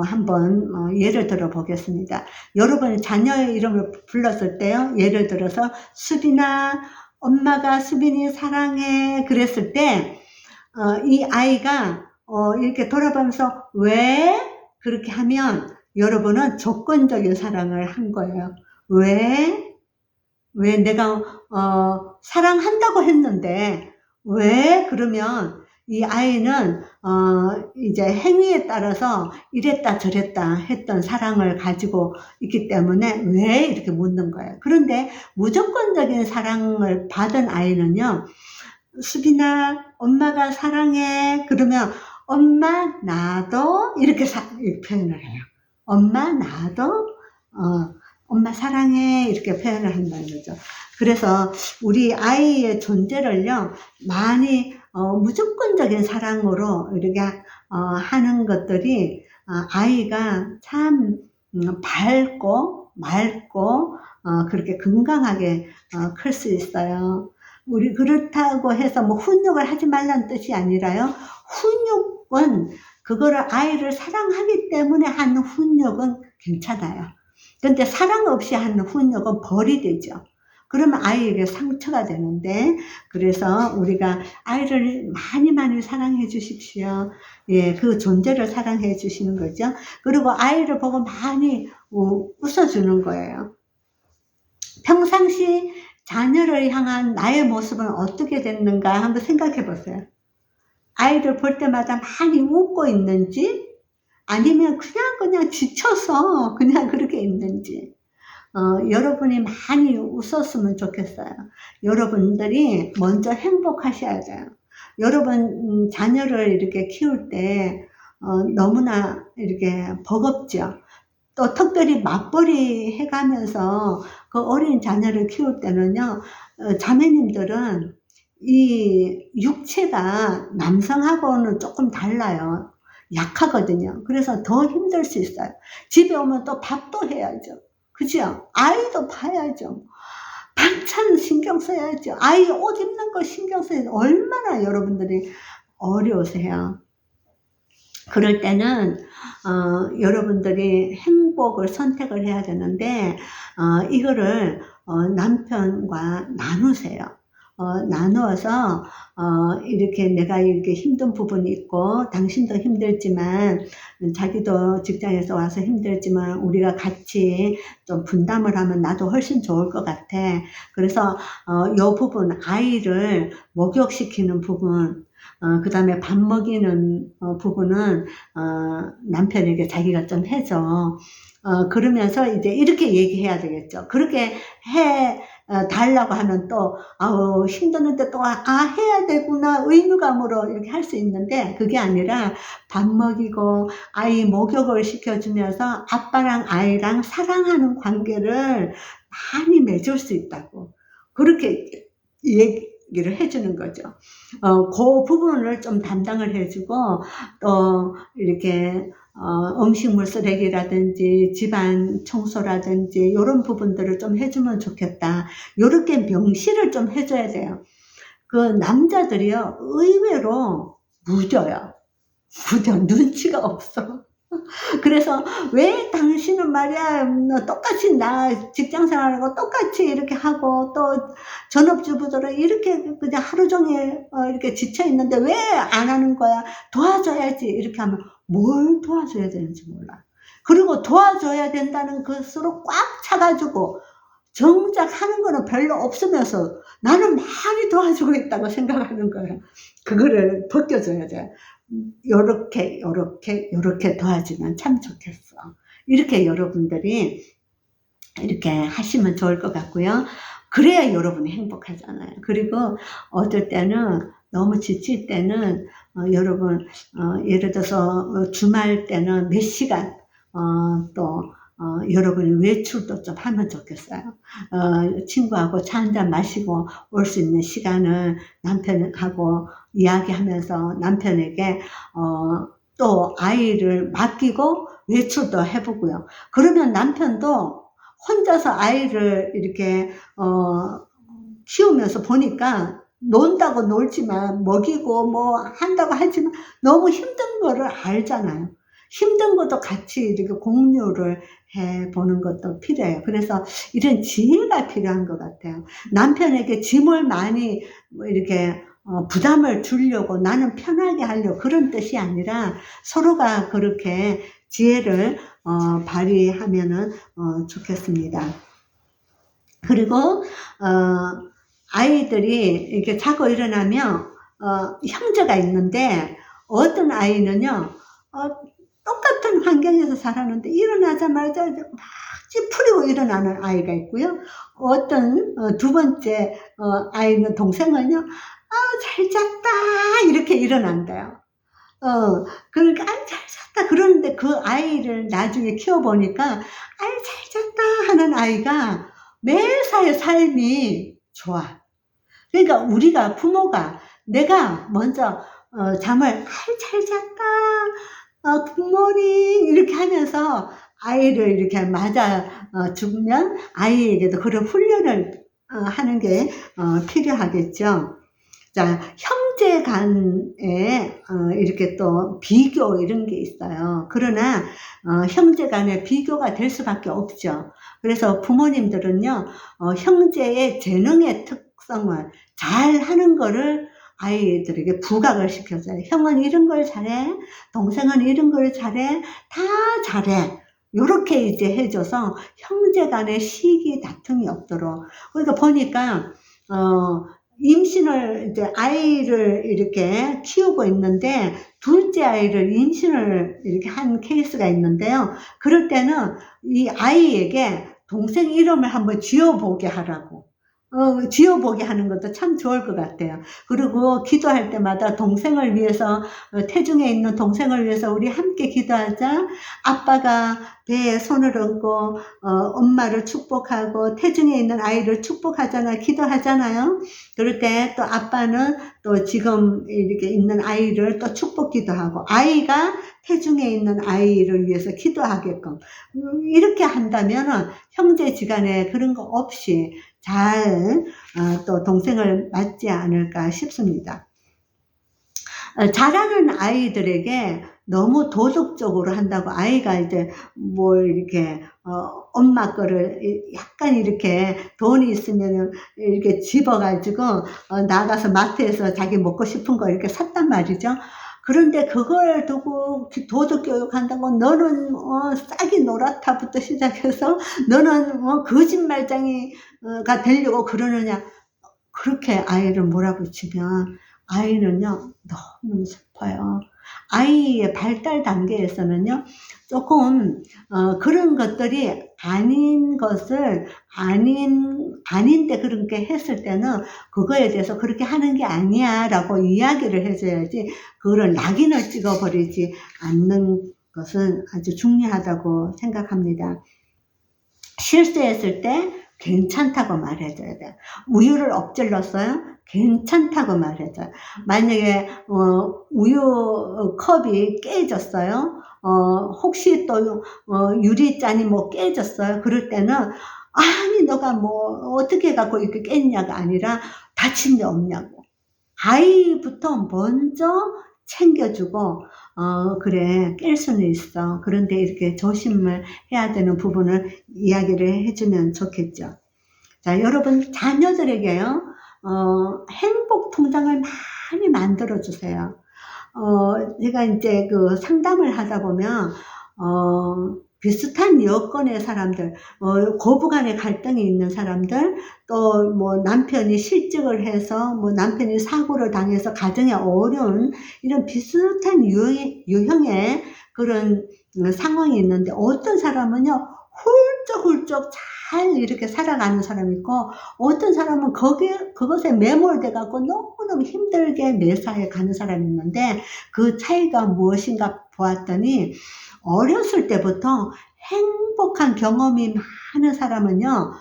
한번 예를 들어 보겠습니다. 여러분 자녀의 이름을 불렀을 때요, 예를 들어서 수빈아, 엄마가 수빈이 사랑해 그랬을 때 이 아이가 이렇게 돌아보면서 왜 그렇게 하면 여러분은 조건적인 사랑을 한 거예요. 왜 내가 사랑한다고 했는데 왜 그러면 이 아이는 이제 행위에 따라서 이랬다 저랬다 했던 사랑을 가지고 있기 때문에 왜 이렇게 묻는 거예요. 그런데 무조건적인 사랑을 받은 아이는요, 수빈아 엄마가 사랑해 그러면 엄마 나도 이렇게 표현을 해요. 엄마 나도 엄마 사랑해 이렇게 표현을 한다는 거죠. 그래서 우리 아이의 존재를요 많이 무조건적인 사랑으로 이렇게 하는 것들이 아이가 참 밝고 맑고 그렇게 건강하게 클 수 있어요. 우리 그렇다고 해서 뭐 훈육을 하지 말라는 뜻이 아니라요. 훈육은 그거를 아이를 사랑하기 때문에 하는 훈육은 괜찮아요. 근데 사랑 없이 하는 훈육은 벌이 되죠. 그러면 아이에게 상처가 되는데, 그래서 우리가 아이를 많이 사랑해 주십시오. 예, 그 존재를 사랑해 주시는 거죠. 그리고 아이를 보고 많이 웃어주는 거예요. 평상시 자녀를 향한 나의 모습은 어떻게 됐는가 한번 생각해 보세요. 아이를 볼 때마다 많이 웃고 있는지 아니면 그냥 지쳐서 그냥 그렇게 있는지 여러분이 많이 웃었으면 좋겠어요. 여러분들이 먼저 행복하셔야 돼요. 여러분 자녀를 이렇게 키울 때 너무나 이렇게 버겁죠. 또 특별히 맞벌이 해가면서 그 어린 자녀를 키울 때는요, 자매님들은 이 육체가 남성하고는 조금 달라요. 약하거든요. 그래서 더 힘들 수 있어요. 집에 오면 또 밥도 해야죠. 그죠? 아이도 봐야죠. 반찬 신경 써야죠. 아이 옷 입는 거 신경 써야죠. 얼마나 여러분들이 어려우세요. 그럴 때는 여러분들이 행복을 선택을 해야 되는데 이거를 남편과 나누세요. 나누어서 이렇게 내가 이렇게 힘든 부분이 있고 당신도 힘들지만 자기도 직장에서 와서 힘들지만 우리가 같이 좀 분담을 하면 나도 훨씬 좋을 것 같아. 그래서 요 부분, 아이를 목욕시키는 부분, 그 다음에 밥 먹이는 부분은 남편에게 자기가 좀 해줘. 그러면서 이제 이렇게 얘기해야 되겠죠. 그렇게 달라고 하면 또, 아우, 힘드는데 또, 해야 되구나, 의무감으로 이렇게 할 수 있는데, 그게 아니라 밥 먹이고, 아이 목욕을 시켜주면서 아빠랑 아이랑 사랑하는 관계를 많이 맺을 수 있다고. 그렇게 얘기를 해주는 거죠. 그 부분을 좀 담당을 해주고, 또, 이렇게, 음식물 쓰레기라든지 집안 청소라든지 이런 부분들을 좀 해주면 좋겠다. 이렇게 명시를 좀 해줘야 돼요. 그 남자들이요, 의외로 무뎌요. 눈치가 없어. 그래서 왜 당신은 말이야 똑같이 나 직장 생활하고 똑같이 이렇게 하고 또 전업주부들은 이렇게 그냥 하루 종일 이렇게 지쳐 있는데 왜 안 하는 거야? 도와줘야지. 이렇게 하면 뭘 도와줘야 되는지 몰라. 그리고 도와줘야 된다는 것으로 꽉 차가지고 정작 하는 거는 별로 없으면서 나는 많이 도와주고 있다고 생각하는 거야. 그거를 벗겨줘야 돼. 요렇게 도와주면 참 좋겠어. 이렇게 여러분들이 이렇게 하시면 좋을 것 같고요. 그래야 여러분이 행복하잖아요. 그리고 어떨 때는 너무 지칠 때는 여러분 예를 들어서 주말 때는 몇 시간 또 여러분이 외출도 좀 하면 좋겠어요. 친구하고 차 한잔 마시고 올 수 있는 시간을 남편하고 이야기하면서 남편에게 또 아이를 맡기고 외출도 해보고요. 그러면 남편도 혼자서 아이를 이렇게 키우면서 보니까 논다고 놀지만 먹이고 뭐 한다고 하지만 너무 힘든 거를 알잖아요. 힘든 것도 같이 이렇게 공유를 해보는 것도 필요해요. 그래서 이런 지혜가 필요한 것 같아요. 남편에게 짐을 많이 이렇게 부담을 주려고 나는 편하게 하려고 그런 뜻이 아니라 서로가 그렇게 지혜를 발휘하면은 좋겠습니다. 그리고 아이들이 이렇게 자고 일어나면 형제가 있는데 어떤 아이는요 똑같은 환경에서 살았는데 일어나자마자 막 찌푸리고 일어나는 아이가 있고요. 어떤 두 번째 아이는 동생은요 잘 잤다 이렇게 일어난대요. 그러니까 잘 잤다 그러는데 그 아이를 나중에 키워보니까 잘 잤다 하는 아이가 매사의 삶이 좋아. 그러니까 우리가 부모가 내가 먼저 잠을 잘 잤다 굿모닝 이렇게 하면서 아이를 이렇게 맞아 주면 아이에게도 그런 훈련을 하는 게 필요하겠죠. 자, 형제 간에 이렇게 또 비교 이런 게 있어요. 그러나 형제 간에 비교가 될 수밖에 없죠. 그래서 부모님들은요 형제의 재능의 특성을 잘 하는 거를 아이들에게 부각을 시켜줘요. 형은 이런 걸 잘해, 동생은 이런 걸 잘해, 다 잘해. 요렇게 이제 해줘서 형제 간에 시기 다툼이 없도록. 그러니까 보니까 임신을 이제 아이를 이렇게 키우고 있는데 둘째 아이를 임신을 이렇게 한 케이스가 있는데요. 그럴 때는 이 아이에게 동생 이름을 한번 지어보게 하라고. 지어보게 하는 것도 참 좋을 것 같아요. 그리고 기도할 때마다 동생을 위해서 태중에 있는 동생을 위해서 우리 함께 기도하자. 아빠가 배에 손을 얹고 엄마를 축복하고 태중에 있는 아이를 축복하잖아요. 기도하잖아요. 그럴 때 또 아빠는 또 지금 이렇게 있는 아이를 또 축복 기도하고 아이가 태중에 있는 아이를 위해서 기도하게끔 이렇게 한다면 형제지간에 그런 거 없이 잘 또 동생을 맞지 않을까 싶습니다. 자라는 아이들에게 너무 도덕적으로 한다고 아이가 이제 뭘 이렇게 엄마 거를 약간 이렇게 돈이 있으면은 이렇게 집어 가지고 나가서 마트에서 자기 먹고 싶은 거 이렇게 샀단 말이죠. 그런데 그걸 두고 도덕 교육한다고 너는 싹이 노랗다부터 시작해서 너는 거짓말쟁이 가 되려고 그러느냐. 그렇게 아이를 몰아붙이면 아이는요 너무 슬퍼요. 아이의 발달 단계에서는요 조금 그런 것들이 아닌 것을 아닌데 그렇게 했을 때는 그거에 대해서 그렇게 하는 게 아니야 라고 이야기를 해줘야지, 그거를 낙인을 찍어 버리지 않는 것은 아주 중요하다고 생각합니다. 실수했을 때 괜찮다고 말해줘야 돼요. 우유를 엎질렀어요? 괜찮다고 말해줘요. 만약에 우유 컵이 깨졌어요? 혹시 또 유리잔이 뭐 깨졌어요? 그럴 때는 아니 너가 뭐 어떻게 해갖고 이렇게 깼냐가 아니라 다친 데 없냐고 아이부터 먼저 챙겨주고 그래 깰 수는 있어. 그런데 이렇게 조심을 해야 되는 부분을 이야기를 해주면 좋겠죠. 자, 여러분 자녀들에게요 행복 통장을 많이 만들어 주세요. 제가 이제 그 상담을 하다 보면 비슷한 여건의 사람들, 고부간의 갈등이 있는 사람들, 또 뭐 남편이 실직을 해서 뭐 남편이 사고를 당해서 가정에 어려운 이런 비슷한 유형의 그런 상황이 있는데, 어떤 사람은요 훌쩍훌쩍 잘 이렇게 살아가는 사람이 있고, 어떤 사람은 그것에 매몰돼 갖고 너무너무 힘들게 매사에 가는 사람이 있는데, 그 차이가 무엇인가 보았더니 어렸을 때부터 행복한 경험이 많은 사람은요,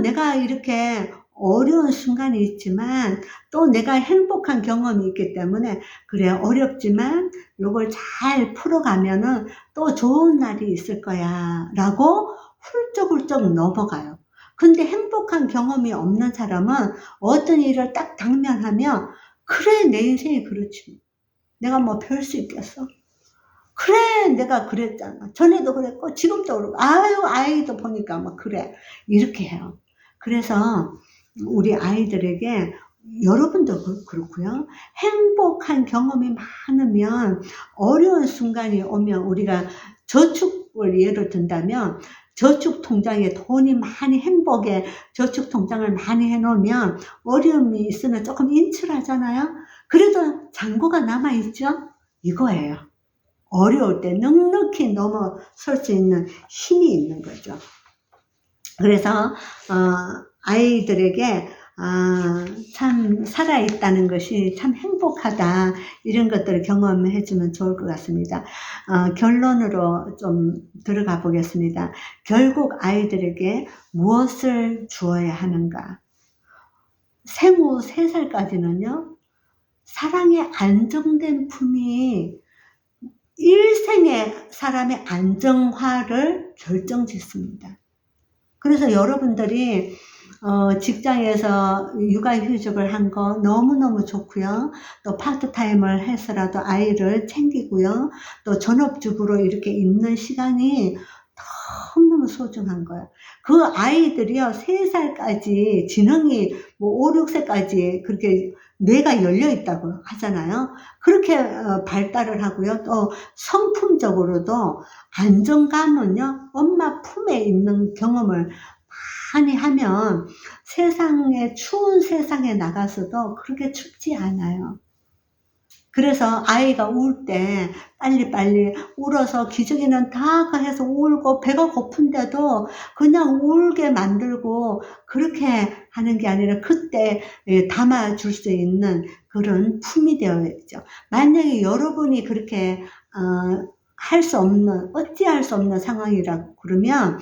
내가 이렇게 어려운 순간이 있지만 또 내가 행복한 경험이 있기 때문에 그래 어렵지만 요걸 잘 풀어가면은 또 좋은 날이 있을 거야 라고 훌쩍훌쩍 넘어가요. 근데 행복한 경험이 없는 사람은 어떤 일을 딱 당면하면 그래 내 인생이 그렇지, 내가 뭐 별 수 있겠어, 그래 내가 그랬잖아, 전에도 그랬고 지금도 그러고 아유 아이도 보니까 막 그래, 이렇게 해요. 그래서 우리 아이들에게, 여러분도 그렇고요, 행복한 경험이 많으면 어려운 순간이 오면 우리가 저축을 예를 든다면 저축 통장에 돈이 많이, 행복에 저축 통장을 많이 해놓으면 어려움이 있으면 조금 인출하잖아요. 그래도 잔고가 남아있죠. 이거예요. 어려울 때 넉넉히 넘어설 수 있는 힘이 있는 거죠. 그래서 아이들에게 참 살아있다는 것이 참 행복하다, 이런 것들을 경험해 주면 좋을 것 같습니다. 결론으로 좀 들어가 보겠습니다. 결국 아이들에게 무엇을 주어야 하는가? 생후 3살까지는요 사랑의 안정된 품이 일생의 사람의 안정화를 결정짓습니다. 그래서 여러분들이 직장에서 육아휴직을 한 거 너무너무 좋고요. 또 파트타임을 해서라도 아이를 챙기고요. 또 전업주부로 이렇게 있는 시간이 너무너무 소중한 거예요. 그 아이들이요 3살까지 지능이 뭐 5, 6세까지 그렇게 뇌가 열려 있다고 하잖아요. 그렇게 발달을 하고요. 또 성품적으로도 안정감은요 엄마 품에 있는 경험을 많이 하면 세상에, 추운 세상에 나가서도 그렇게 춥지 않아요. 그래서 아이가 울 때 빨리빨리 울어서 기저귀는 다 해서 울고 배가 고픈데도 그냥 울게 만들고 그렇게 하는 게 아니라 그때 담아줄 수 있는 그런 품이 되어 있죠. 만약에 여러분이 그렇게 어찌할 수 없는 상황이라고 그러면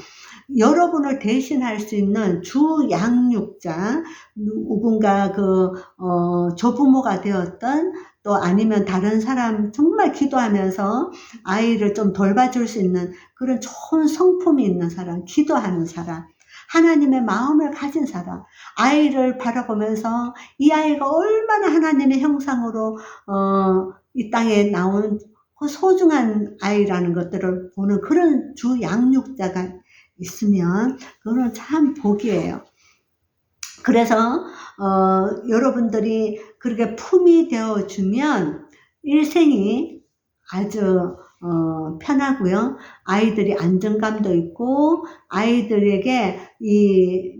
여러분을 대신할 수 있는 주 양육자, 누군가 조부모가 되었던, 또 아니면 다른 사람 정말 기도하면서 아이를 좀 돌봐줄 수 있는 그런 좋은 성품이 있는 사람, 기도하는 사람, 하나님의 마음을 가진 사람, 아이를 바라보면서 이 아이가 얼마나 하나님의 형상으로 이 땅에 나온 그 소중한 아이라는 것들을 보는 그런 주 양육자가 있으면 그거는 참 복이에요. 그래서 여러분들이 그렇게 품이 되어주면 일생이 아주 편하고요. 아이들이 안정감도 있고, 아이들에게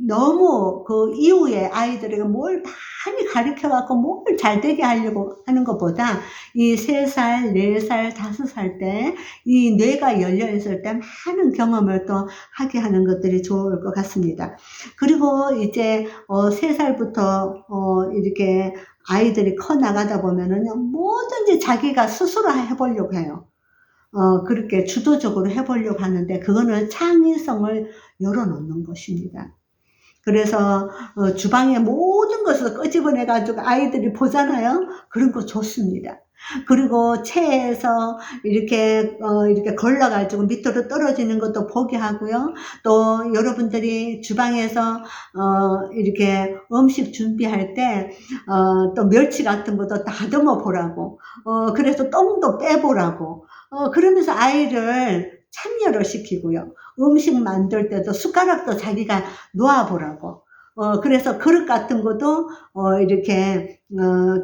너무 그 이후에 아이들에게 뭘 많이 가르쳐 갖고 뭘 잘 되게 하려고 하는 것보다 이 3살, 4살, 5살 때 이 뇌가 열려 있을 때 많은 경험을 또 하게 하는 것들이 좋을 것 같습니다. 그리고 이제 3살부터 이렇게 아이들이 커 나가다 보면은요, 뭐든지 자기가 스스로 해보려고 해요. 그렇게 주도적으로 해보려고 하는데, 그거는 창의성을 열어놓는 것입니다. 그래서 주방의 모든 것을 끄집어내 가지고 아이들이 보잖아요. 그런 거 좋습니다. 그리고 체에서 이렇게 걸러 가지고 밑으로 떨어지는 것도 보게 하고요. 또 여러분들이 주방에서 이렇게 음식 준비할 때 또 멸치 같은 것도 다듬어 보라고, 그래서 똥도 빼보라고, 그러면서 아이를 참여를 시키고요. 음식 만들 때도 숟가락도 자기가 놓아보라고. 그래서 그릇 같은 것도 이렇게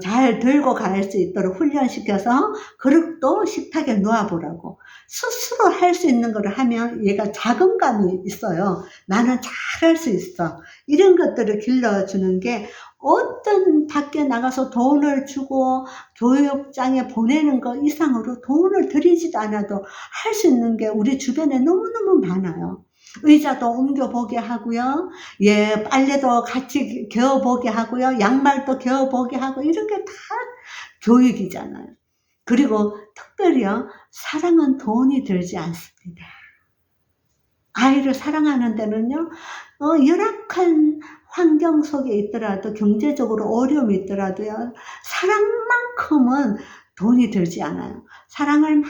잘 들고 갈 수 있도록 훈련시켜서 그릇도 식탁에 놓아보라고. 스스로 할 수 있는 걸 하면 얘가 자긍감이 있어요. 나는 잘 할 수 있어. 이런 것들을 길러주는 게, 어떤 밖에 나가서 돈을 주고 교육장에 보내는 것 이상으로 돈을 들이지도 않아도 할 수 있는 게 우리 주변에 너무너무 많아요. 의자도 옮겨보게 하고요. 예, 빨래도 같이 개어보게 하고요. 양말도 개어보게 하고, 이런 게 다 교육이잖아요. 그리고 특별히요, 사랑은 돈이 들지 않습니다. 아이를 사랑하는 데는요, 열악한 환경 속에 있더라도, 경제적으로 어려움이 있더라도요, 사랑만큼은 돈이 들지 않아요. 사랑을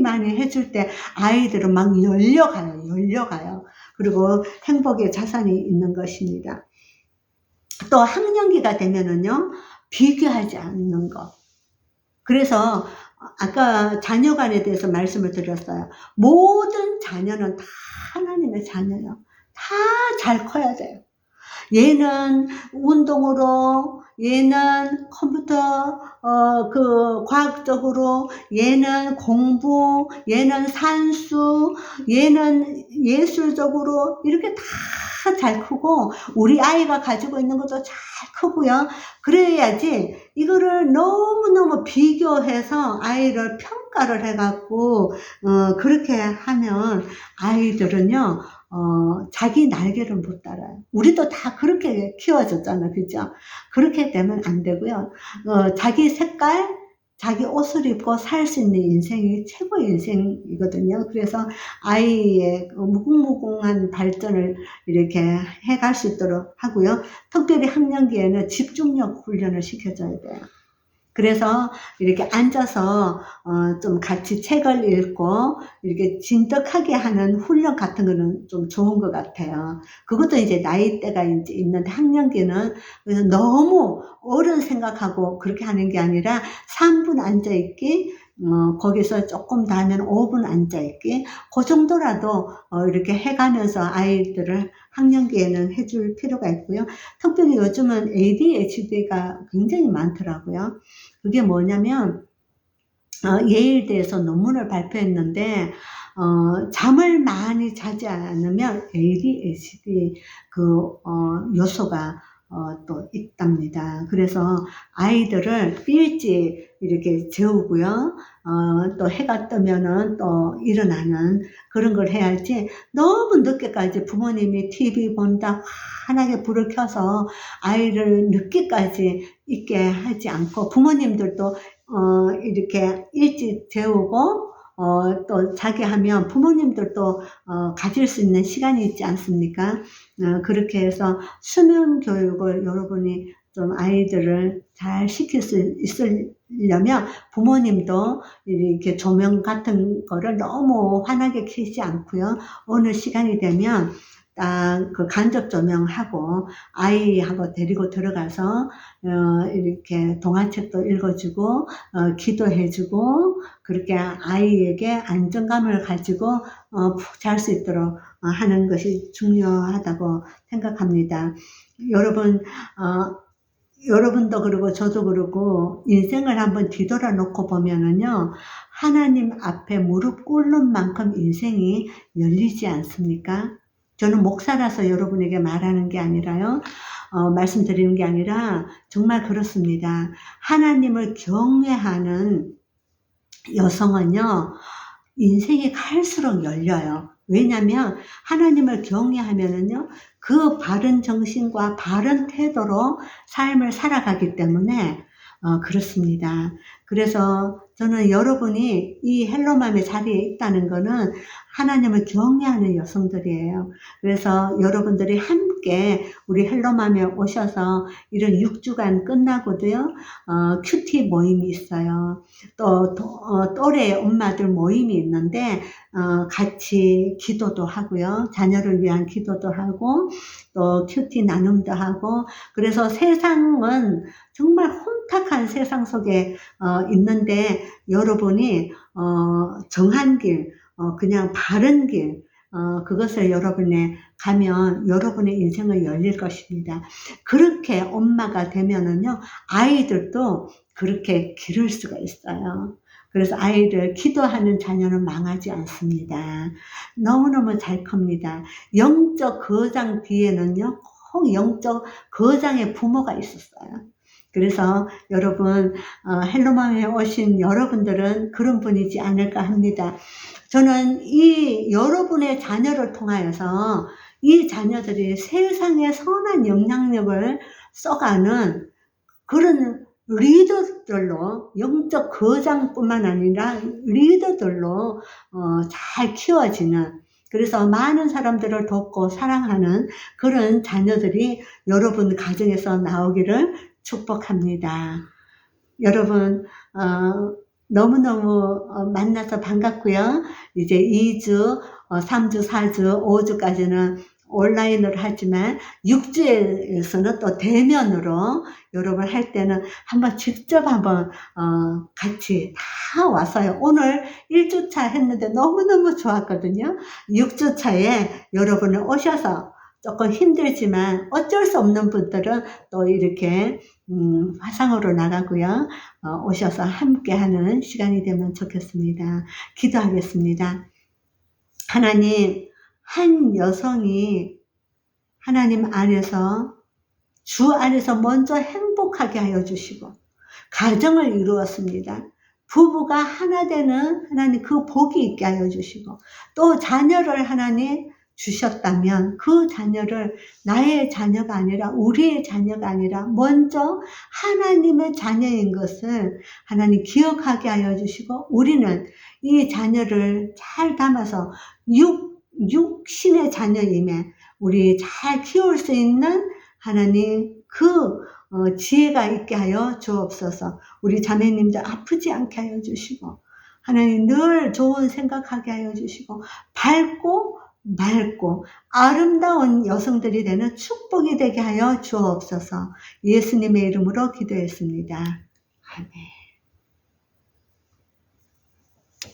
많이 해줄 때 아이들은 막 열려가요. 그리고 행복의 자산이 있는 것입니다. 또 학년기가 되면은요, 비교하지 않는 것. 그래서 아까 자녀관에 대해서 말씀을 드렸어요. 모든 자녀는 다 하나님의 자녀예요. 다 잘 커야 돼요. 얘는 운동으로, 얘는 컴퓨터, 과학적으로, 얘는 공부, 얘는 산수, 얘는 예술적으로, 이렇게 다 잘 크고, 우리 아이가 가지고 있는 것도 잘 크고요. 그래야지, 이거를 너무너무 비교해서 아이를 평가를 해갖고, 그렇게 하면 아이들은요, 자기 날개를 못 달아요. 우리도 다 그렇게 키워졌잖아요. 그죠? 그렇게 되면 안 되고요. 자기 색깔, 자기 옷을 입고 살 수 있는 인생이 최고의 인생이거든요. 그래서 아이의 무궁무궁한 발전을 이렇게 해갈 수 있도록 하고요. 특별히 학년기에는 집중력 훈련을 시켜줘야 돼요. 그래서 이렇게 앉아서 좀 같이 책을 읽고 이렇게 진득하게 하는 훈련 같은 거는 좀 좋은 것 같아요. 그것도 이제 나이대가 이제 있는데, 학년기는 그래서 너무 어른 생각하고 그렇게 하는 게 아니라 3분 앉아있기, 거기서 조금 더 하면 5분 앉아있기, 그 정도라도 이렇게 해가면서 아이들을 학년기에는 해줄 필요가 있고요. 특별히 요즘은 ADHD가 굉장히 많더라고요. 그게 뭐냐면, 예일대에서 논문을 발표했는데, 잠을 많이 자지 않으면 ADHD 요소가 또 있답니다. 그래서 아이들을 일찍 이렇게 재우고요. 또 해가 뜨면은 또 일어나는 그런 걸 해야지, 너무 늦게까지 부모님이 TV 본다 환하게 불을 켜서 아이를 늦게까지 있게 하지 않고, 부모님들도 이렇게 일찍 재우고 또 자게 하면 부모님들도 가질 수 있는 시간이 있지 않습니까? 그렇게 해서 수면 교육을 여러분이 좀 아이들을 잘 시킬 수 있으려면, 부모님도 이렇게 조명 같은 거를 너무 환하게 켜지 않고요. 어느 시간이 되면 딱 그 간접 조명하고 아이하고 데리고 들어가서 이렇게 동화책도 읽어주고 기도해주고 그렇게 아이에게 안정감을 가지고 푹 잘 수 있도록 하는 것이 중요하다고 생각합니다. 여러분 여러분도 그러고 저도 그러고 인생을 한번 뒤돌아 놓고 보면은요, 하나님 앞에 무릎 꿇는 만큼 인생이 열리지 않습니까? 저는 목사라서 여러분에게 말하는 게 아니라요, 말씀드리는 게 아니라 정말 그렇습니다. 하나님을 경외하는 여성은요, 인생이 갈수록 열려요. 왜냐하면 하나님을 경외하면은요, 그 바른 정신과 바른 태도로 삶을 살아가기 때문에 그렇습니다. 그래서 저는 여러분이 이 헬로맘의 자리에 있다는 거는 하나님을 경외하는 여성들이에요. 그래서 여러분들이 함께 우리 헬로맘에 오셔서 이런 6주간 끝나고도요, 큐티 모임이 있어요. 또 또래 엄마들 모임이 있는데 같이 기도도 하고요, 자녀를 위한 기도도 하고 또 큐티 나눔도 하고, 그래서 세상은 정말 혼탁한 세상 속에 있는데 여러분이 정한 길, 그냥 바른 길, 그것을 여러분이 가면 여러분의 인생은 열릴 것입니다. 그렇게 엄마가 되면은요, 아이들도 그렇게 기를 수가 있어요. 그래서 아이를 기도하는 자녀는 망하지 않습니다. 너무너무 잘 큽니다. 영적 거장 뒤에는요, 꼭 영적 거장의 부모가 있었어요. 그래서 여러분, 헬로맘에 오신 여러분들은 그런 분이지 않을까 합니다. 저는 이 여러분의 자녀를 통하여서 이 자녀들이 세상에 선한 영향력을 써가는 그런 리더들로, 영적 거장뿐만 아니라 리더들로 잘 키워지는, 그래서 많은 사람들을 돕고 사랑하는 그런 자녀들이 여러분 가정에서 나오기를 축복합니다. 여러분 너무너무 만나서 반갑고요. 이제 2주, 3주, 4주, 5주까지는 온라인으로 하지만 6주에서는 또 대면으로 여러분 할 때는 한번 직접 한번 같이 다 와서요. 오늘 1주차 했는데 너무너무 좋았거든요. 6주차에 여러분을 오셔서 조금 힘들지만 어쩔 수 없는 분들은 또 이렇게 화상으로 나가고요. 오셔서 함께 하는 시간이 되면 좋겠습니다. 기도하겠습니다. 하나님, 한 여성이 하나님 안에서, 주 안에서 먼저 행복하게 하여 주시고 가정을 이루었습니다. 부부가 하나 되는 하나님 그 복이 있게 하여 주시고, 또 자녀를 하나님 주셨다면 그 자녀를 나의 자녀가 아니라 우리의 자녀가 아니라 먼저 하나님의 자녀인 것을 하나님 기억하게 하여 주시고, 우리는 이 자녀를 잘 담아서 육신의 자녀임에 우리 잘 키울 수 있는 하나님 그 지혜가 있게 하여 주옵소서. 우리 자매님들 아프지 않게 하여 주시고, 하나님 늘 좋은 생각하게 하여 주시고, 밝고 맑고 아름다운 여성들이 되는 축복이 되게 하여 주옵소서. 예수님의 이름으로 기도했습니다. 아멘.